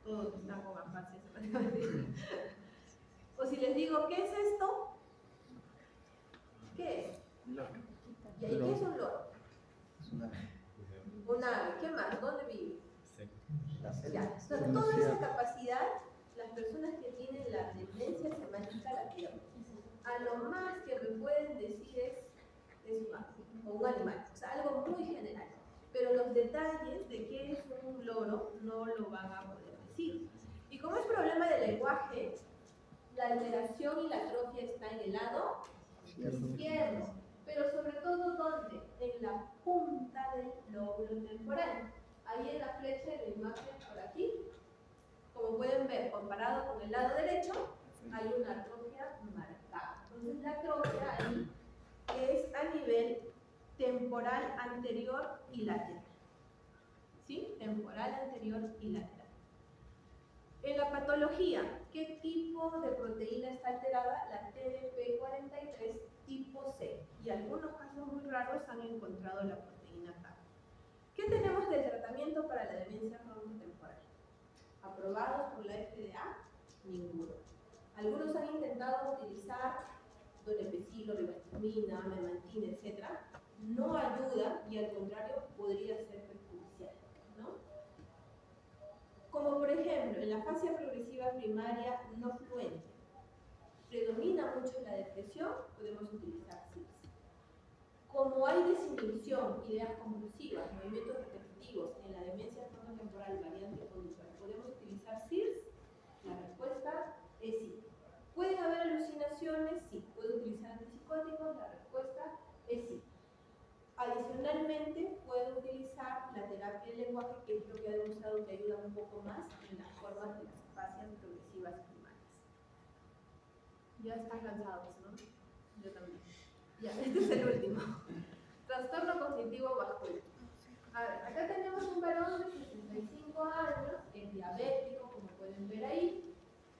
Todos están con afasia. O si les digo, ¿qué es esto? ¿Qué es? Loro. ¿Y ahí qué es un loro? Es una Un ave. ¿Qué más? ¿Dónde vive? la Ya. Entonces, toda esa capacidad, las personas que tienen la demencia semántica la pierden. A lo más que me pueden decir es un ave o un animal, o sea, algo muy general. Pero los detalles de qué es un loro no lo van a poder decir. Y como es problema de lenguaje, la alteración y la atrofia está en el lado izquierdo. Pero sobre todo, ¿dónde? En la punta del lóbulo temporal. Ahí en la flecha de la imagen por aquí, como pueden ver, comparado con el lado derecho, hay una atrofia marcada. Entonces la atrofia ahí es a nivel temporal anterior y lateral. ¿Sí? Temporal anterior y lateral. En la patología, ¿qué tipo de proteína está alterada? La TDP43 tipo C. Y algunos casos muy raros han encontrado la proteína K. ¿Qué tenemos del tratamiento para la demencia frontotemporal? ¿Aprobados por la FDA? Ninguno. Algunos han intentado utilizar donepezilo, rivaroxaban, memantina, etc. No ayuda y al contrario podría ser perjudicial, ¿no? Como por ejemplo, en la fase progresiva primaria no fluente, predomina mucho la depresión, podemos utilizar SIRS. Como hay desinhibición, ideas compulsivas, movimientos repetitivos en la demencia frontotemporal variante conductual, ¿podemos utilizar SIRS? La respuesta es sí. ¿Pueden haber alucinaciones? Sí. ¿Puedo utilizar antipsicóticos? La respuesta es sí. Adicionalmente, puedo utilizar la terapia del lenguaje, que es lo que ha demostrado que ayuda un poco más en las formas de las afasias progresivas primarias. Ya están cansados, ¿no? Yo también. Ya, este es el último. Trastorno cognitivo vascular. A ver, acá tenemos un varón de 65 años, es diabético, como pueden ver ahí.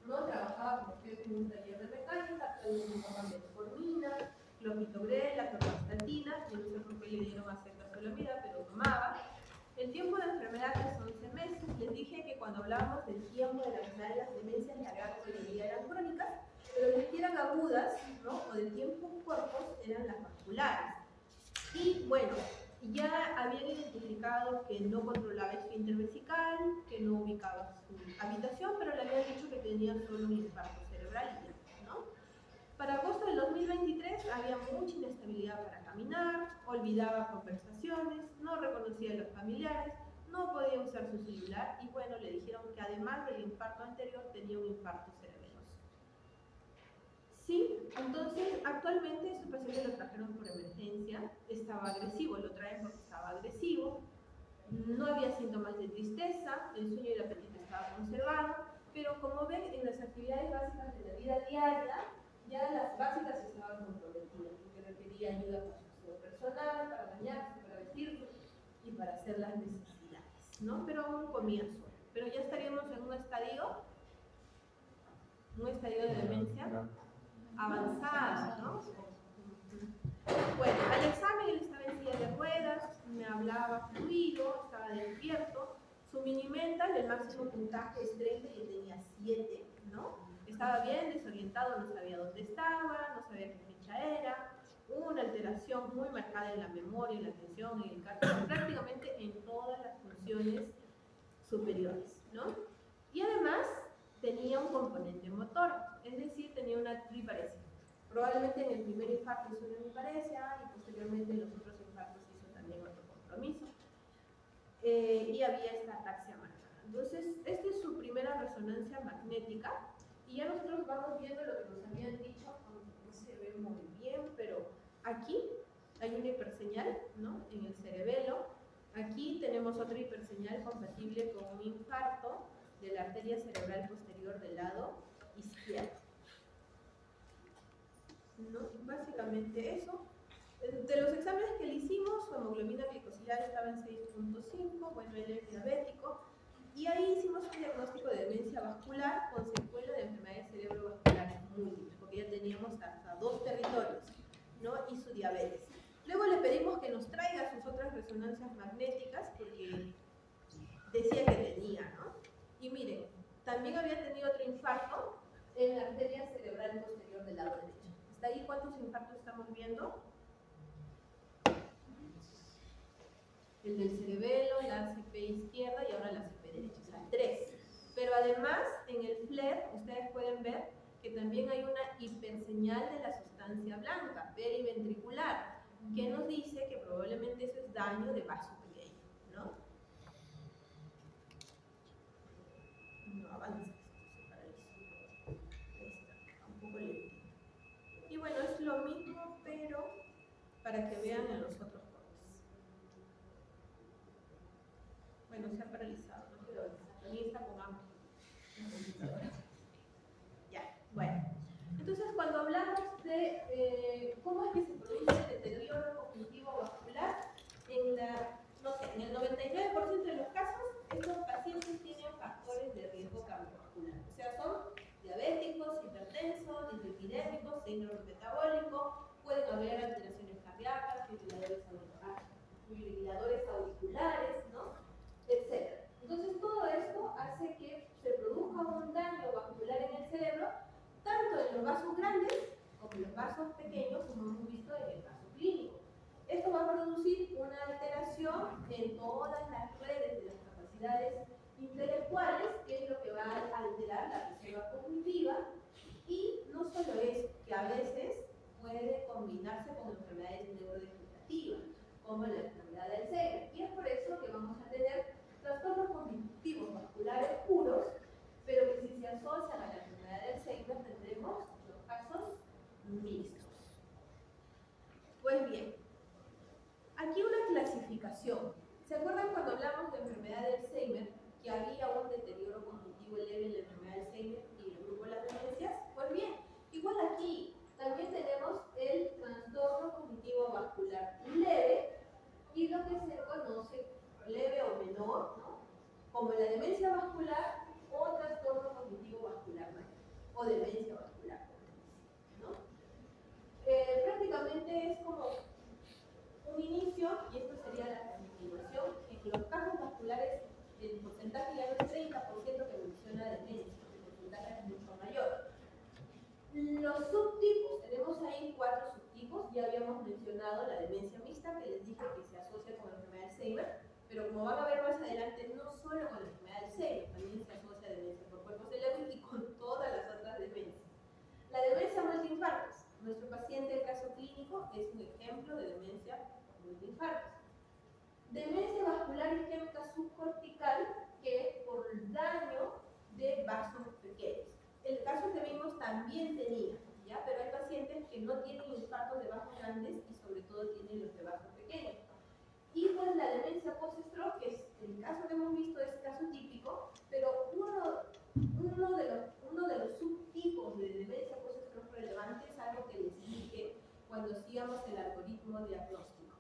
No trabajaba como jefe en un taller de mecánica, actualmente toma metformina, clopidogrel, la torvastatina, yo no sé por qué le dieron acetazolamida, pero tomaba. El tiempo de enfermedad es 11 meses. Les dije que cuando hablábamos del tiempo de la enfermedad de las demencias largas, la mayoría eran crónicas, pero les quiero agudas, ¿no? O de tiempos cortos eran las vasculares. Y bueno, ya habían identificado que no controlaba esfínter vesical, que no ubicaba su habitación, pero le habían dicho que tenía solo un infarto cerebral y ya, ¿no? Para agosto del 2023 había mucha inestabilidad para caminar, olvidaba conversaciones, no reconocía a los familiares, no podía usar su celular y bueno, le dijeron que además del infarto anterior tenía un infarto cerebroso. Sí, entonces actualmente este paciente lo trajeron por emergencia, estaba agresivo, lo traen porque estaba agresivo, no había síntomas de tristeza, el sueño y el apetito estaba conservado, pero como ven en las actividades básicas de la vida diaria, ya las básicas estaban comprometidas, porque requería ayuda para su aseo personal, para bañarse, para vestirse y para hacer las necesidades, ¿no? Pero aún comía solo. Pero ya estaríamos en un estadio de demencia avanzada, ¿no? Bueno, al examen él estaba en silla de ruedas, me hablaba fluido, estaba despierto. Su mini mental, el máximo puntaje es 30 y él tenía 7, ¿no? Estaba bien desorientado, no sabía dónde estaba, no sabía qué fecha era. Hubo una alteración muy marcada en la memoria, en la atención, en el cálculo, prácticamente en todas las funciones superiores, ¿no? Y además tenía un componente motor, es decir, tenía una triparesia. Probablemente en el primer infarto hizo una triparesia y posteriormente en los otros infartos hizo también otro compromiso. Y había esta ataxia marcada. Entonces, esta es su primera resonancia magnética y ya nosotros vamos viendo lo que nos habían dicho, aunque no se ve muy bien, pero aquí hay una hiperseñal, ¿no? En el cerebelo. Aquí tenemos otra hiperseñal compatible con un infarto de la arteria cerebral posterior del lado izquierdo. ¿No? Básicamente eso. De los exámenes que le hicimos, su hemoglobina glicosilada estaba en 6.5, bueno, él es diabético, y ahí hicimos un diagnóstico de demencia vascular con secuela de enfermedades cerebrovasculares múltiples, porque ya teníamos hasta 2 territorios, ¿no? Y su diabetes. Luego le pedimos que nos traiga sus otras resonancias magnéticas, porque decía que tenía, ¿no? Y miren, también había tenido otro infarto en la arteria cerebral posterior del lado derecho. ¿Hasta ahí cuántos infartos estamos viendo? El del cerebelo, la ACP izquierda y ahora la ACP derecha, o sea, 3. Pero además, en el FLAIR, ustedes pueden ver que también hay una hiperseñal de la sustancia blanca, periventricular, que nos dice que probablemente eso es daño de vaso pequeño, ¿no? No avanza esto, se paralizó. Ahí está, un poco lento. Y bueno, es lo mismo, pero para que vean en los otros cortes. Bueno, se ha paralizado, no quiero avanzar. También está con hambre. Ya, bueno. Entonces, cuando hablamos de cómo es que se produce el deterioro cognitivo vascular, en el 99% de los casos, estos pacientes tienen factores de riesgo cardiovascular. O sea, son diabéticos, hipertensos, dislipidémicos, síndrome metabólico, pueden haber alteraciones cardíacas, fibriladores auriculares, ¿no? Etcétera. Entonces, todo esto hace que se produzca un daño vascular en el cerebro, tanto en los vasos grandes como en los vasos pequeños, como hemos visto en el caso clínico. Esto va a producir una alteración en todas las redes de las capacidades intelectuales, que es lo que va a alterar la reserva cognitiva, y no solo eso, que a veces puede combinarse con enfermedades neurodegenerativas, como la enfermedad de Alzheimer. Y es por eso que vamos a tener trastornos cognitivos vasculares puros, pero que si se asocian a la enfermedad de Alzheimer tendremos los casos mixtos. Pues bien, aquí una clasificación. ¿Se acuerdan cuando hablamos de enfermedad de Alzheimer, que había un deterioro cognitivo leve en la enfermedad de Alzheimer y el grupo de las demencias? Pues bien, igual aquí también tenemos el trastorno cognitivo vascular leve y lo que se conoce leve o menor, ¿no? Como la demencia vascular o trastorno cognitivo vascular mayor, o demencia vascular, ¿no? Prácticamente es como un inicio, y esto sería la continuación, en los casos vasculares el porcentaje ya no es 30% que evoluciona a demencia, el porcentaje es mucho mayor. Los subtipos mencionado la demencia mixta, que les dije que se asocia con la enfermedad de Alzheimer, pero como van a ver más adelante, no solo con la enfermedad de Alzheimer, también se asocia a demencia por cuerpos de Lewy y con todas las otras demencias. La demencia multiinfartos. Nuestro paciente, el caso clínico, es un ejemplo de demencia multiinfartos. Demencia vascular isquémica subcortical, que es por daño de vasos pequeños. El caso que vimos también tenía, ¿ya? Pero hay pacientes que no tienen infartos de vasos grandes y sobre todo tienen los de vasos pequeños. Y pues la demencia post-stroke, que es el caso que hemos visto, es caso típico, pero uno de los subtipos de demencia post-stroke relevante es algo que les dije cuando hacíamos el algoritmo diagnóstico.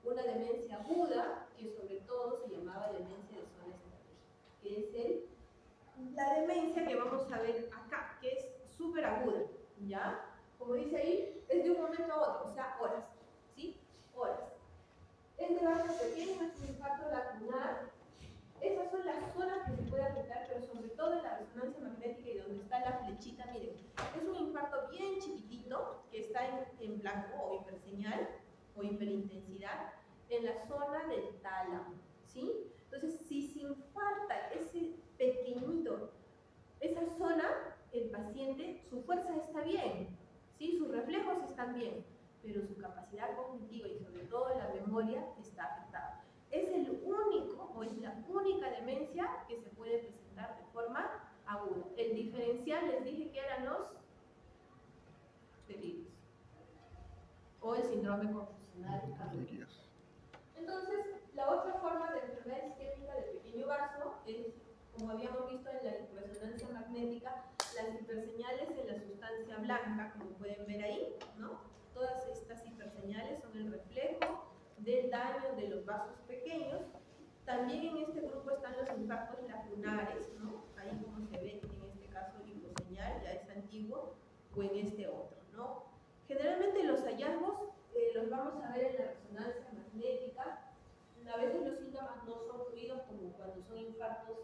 Una demencia aguda, que sobre todo se llamaba demencia de zona estratégica, que es la demencia que vamos a ver acá, que es súper aguda, ¿ya? Como dice ahí, es de un momento a otro, o sea, horas, ¿sí? Horas. Es de vasos pequeños, es un infarto lacunar. Esas son las zonas que se puede afectar, pero sobre todo en la resonancia magnética y donde está la flechita, miren, es un infarto bien chiquitito que está en blanco o hiperseñal o hiperintensidad en la zona del tálamo, ¿sí? Entonces, si se infarta ese pequeñito, esa zona, el paciente, su fuerza está bien, ¿sí? Sus reflejos están bien, pero su capacidad cognitiva y sobre todo la memoria está afectada. Es el único o es la única demencia que se puede presentar de forma aguda. El diferencial les dije que eran los delirios o el síndrome confusional agudo. Entonces, la otra forma de enfermedad isquémica del pequeño vaso es, como habíamos visto en la resonancia magnética, las hiperseñales en la sustancia blanca, como pueden ver ahí, ¿no? Todas estas hiperseñales son el reflejo del daño de los vasos pequeños. También en este grupo están los infartos lacunares, ¿no? Ahí como se ve en este caso hiposeñal, ya es antiguo, o en este otro, ¿no? Generalmente los hallazgos los vamos a ver en la resonancia magnética. A veces los síntomas no son fluidos como cuando son infartos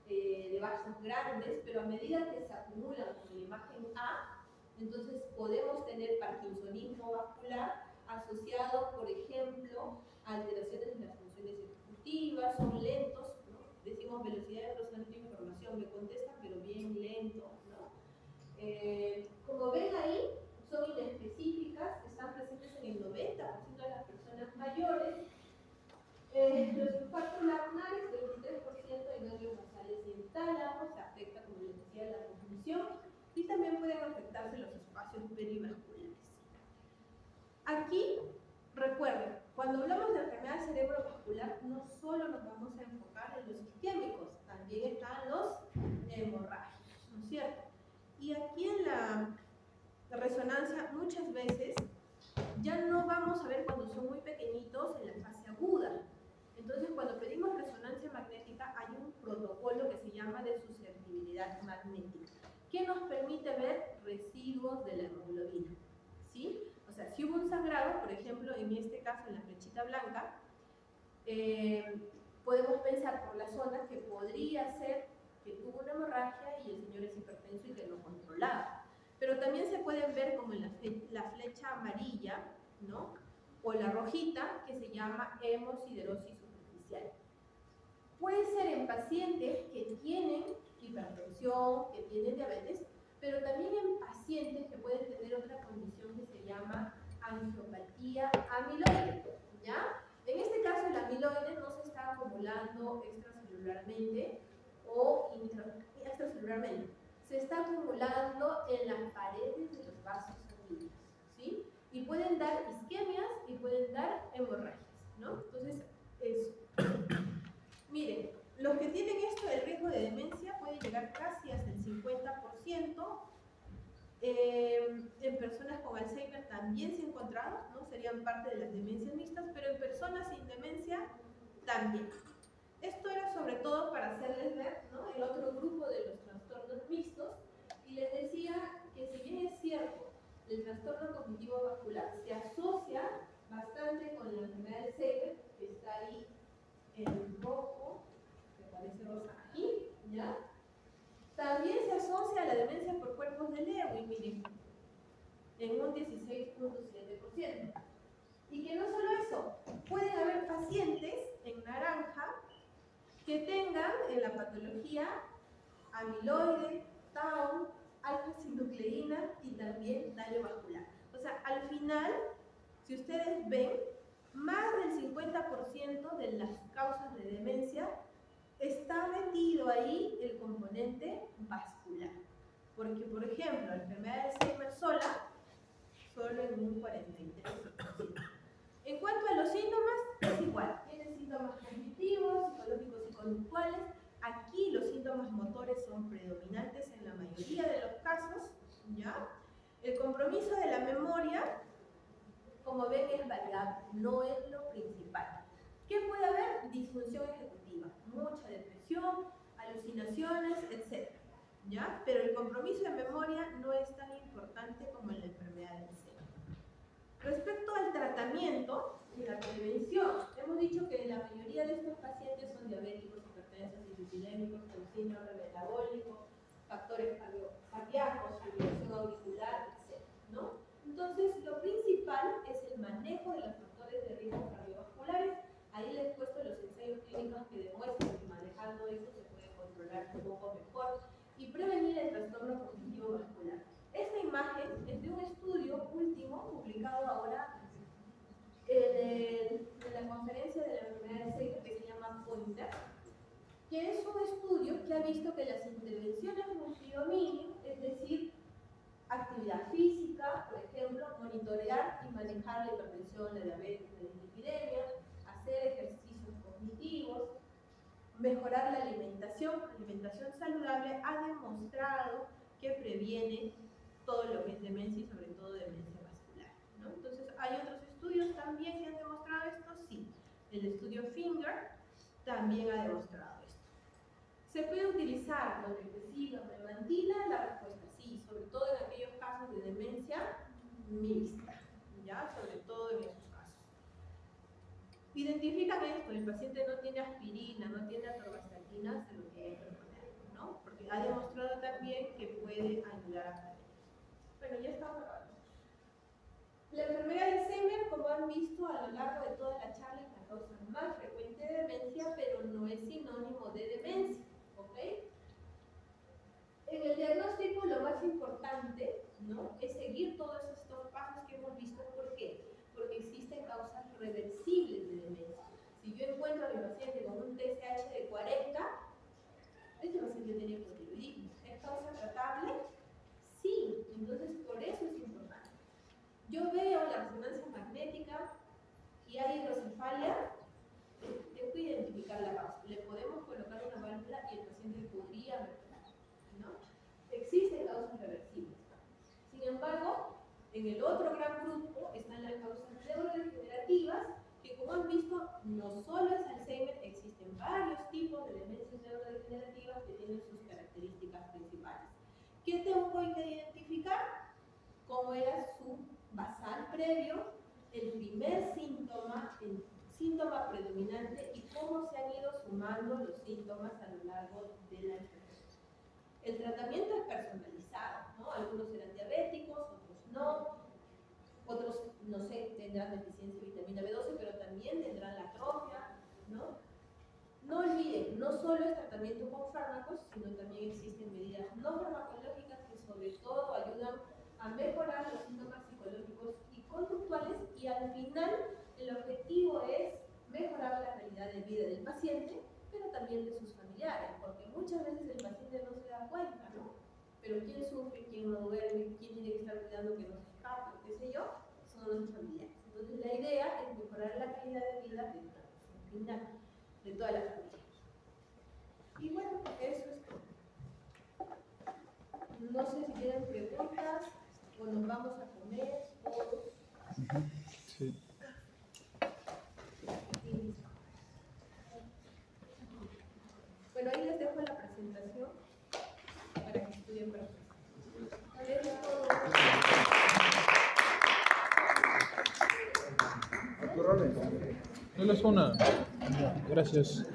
de vasos grandes, pero a medida que se acumulan con la imagen A, entonces podemos tener parkinsonismo vascular asociado, por ejemplo, a alteraciones en las funciones ejecutivas, son lentos, ¿no? Decimos velocidad de procesamiento de información, me contestan, pero bien lento, ¿no? Como ven ahí, son inespecíficas, están presentes en el 90% de las personas mayores. Los infartos lacunares, 23% en ganglios basales y en tálamo, se afecta, como les decía, la cognición y también pueden afectarse los espacios perivasculares. Aquí, recuerden, cuando hablamos de enfermedad cerebrovascular, no solo nos vamos a enfocar en los isquémicos, también están los hemorrágicos, ¿no es cierto? Y aquí en la resonancia, muchas veces, ya no vamos a ver cuando son muy pequeñitos en la fase aguda. Entonces, cuando pedimos resonancia magnética, hay un protocolo que se llama de susceptibilidad magnética, que nos permite ver residuos de la hemoglobina, ¿sí? O sea, si hubo un sangrado, por ejemplo, en este caso en la flechita blanca, podemos pensar por la zona que podría ser que tuvo una hemorragia y el señor es hipertenso y que lo controlaba. Pero también se pueden ver como en la flecha amarilla, ¿no? O la rojita, que se llama hemosiderosis superficial. Puede ser en pacientes que tienen hipertensión, que tienen diabetes, pero también en pacientes que pueden tener otra condición que se llama angiopatía amiloide, ¿ya? En este caso, el amiloide no se está acumulando extracelularmente o extracelularmente. Se está acumulando en las paredes de los vasos sanguíneos, ¿sí? Y pueden dar isquemias y pueden dar hemorragias, ¿no? Entonces, eso. Miren, los que tienen esto, el riesgo de demencia puede llegar casi hasta el 50%. En personas con Alzheimer también se ha encontrado, ¿no? Serían parte de las demencias mixtas, pero en personas sin demencia también. Esto era sobre todo para hacerles ver, ¿no?, el otro grupo de los trastornos mixtos, y les decía que si bien es cierto, el trastorno cognitivo vascular se asocia bastante con la enfermedad de Alzheimer, que está ahí en rojo, que parece rosa aquí, ¿ya? También se asocia a la demencia por cuerpos de Lewy, miren, en un 16.7%. Y que no solo eso, pueden haber pacientes en naranja que tengan en la patología amiloide, tau, alfa-sinucleína y también daño vascular. O sea, al final, si ustedes ven, más del 50% de las causas de demencia está metido ahí el componente vascular. Porque, por ejemplo, la enfermedad de Alzheimer sola, solo en un 43%. En cuanto a los síntomas, es igual. Tienen síntomas cognitivos, psicológicos y conductuales. Aquí los síntomas motores son predominantes en la mayoría de los casos, ¿ya? El compromiso de la memoria, como ven, es variable, no es lo principal. ¿Qué puede haber? Disfunción ejecutiva, mucha depresión, alucinaciones, etc. ¿Ya? Pero el compromiso de memoria no es tan importante como en la enfermedad de Alzheimer. Respecto al tratamiento y la prevención, hemos dicho que la mayoría de estos pacientes son diabéticos, hipertensos, hipotilémicos, con síndrome metabólico, factores cardíacos, fibrilación auricular, etc. ¿no? Entonces, lo principal es el manejo de los factores de riesgo cardiovasculares. Ahí les he puesto los ensayos clínicos que demuestran que manejando eso se puede controlar un poco mejor y prevenir el trastorno cognitivo vascular. Esta imagen es de un estudio último publicado ahora en la conferencia de la enfermedad de Alzheimer que se llama Pointer, que es un estudio que ha visto que las intervenciones multidominio, es decir, actividad física, por ejemplo, monitorear y manejar la hipertensión, la diabetes, la dislipidemia, hacer ejercicios cognitivos, mejorar la alimentación saludable, ha demostrado que previene todo lo que es demencia y sobre todo demencia vascular, ¿no? Entonces, ¿hay otros estudios también que han demostrado esto? Sí. El estudio Finger también ha demostrado esto. ¿Se puede utilizar norepinefrina o memantina? La respuesta sí, sobre todo en aquellos casos de demencia mixta, ¿ya? Sobre todo en esos casos. Identifican esto, el paciente no tiene aspirina, no tiene atorvastatina, se lo tiene que poner, ¿no? Porque ha demostrado también que puede ayudar a prevenir. Bueno, ya estamos acabando. La enfermedad de Alzheimer, como han visto a lo largo de toda la charla, es la causa más frecuente de demencia, pero no es sinónimo de demencia, ¿ok? En el diagnóstico lo más importante, ¿no?, es seguir todos estos pasos que hemos visto. ¿Por qué? Porque existen causas reversibles de demencia. Si yo encuentro a mi paciente con un TSH de 40, ese paciente tiene hipotiroidismo. ¿Es causa tratable? Sí, entonces por eso es importante. Yo veo la resonancia magnética y hay hidrocefalia, tengo que identificar la causa. Le podemos colocar una válvula y el paciente podría mejorar, ¿no? Existen causas reversibles. Sin embargo, en el otro gran grupo están las causas neurodegenerativas, que como han visto, no solo es Alzheimer, existen varios tipos de demencias neurodegenerativas que tienen sus características principales. ¿Qué tengo que identificar? ¿Cómo era su basal previo, el primer síntoma, el síntoma predominante y cómo se han ido sumando los síntomas a lo largo de la enfermedad? El tratamiento es personalizado, ¿no? Algunos serán diabéticos, otros no sé, tendrán deficiencia de vitamina B12, pero también tendrán la atrofia, ¿no? No olviden, no solo es tratamiento con fármacos, sino también existen medidas no farmacológicas que sobre todo ayudan a mejorar los síntomas psicológicos y conductuales, y al final el objetivo es mejorar la calidad de vida del paciente, pero también de sus familiares, porque muchas veces el paciente no se da cuenta, ¿no? Pero quién sufre, quién no duerme, quién tiene que estar cuidando que no se escape, qué sé yo, son los familiares. Entonces la idea es mejorar la calidad de vida de toda la familia. Y bueno, eso es todo. No sé si tienen preguntas o nos vamos a comer todos. Sí. Bueno, ahí les dejo la presentación para que estudien para ustedes. No les una. Gracias.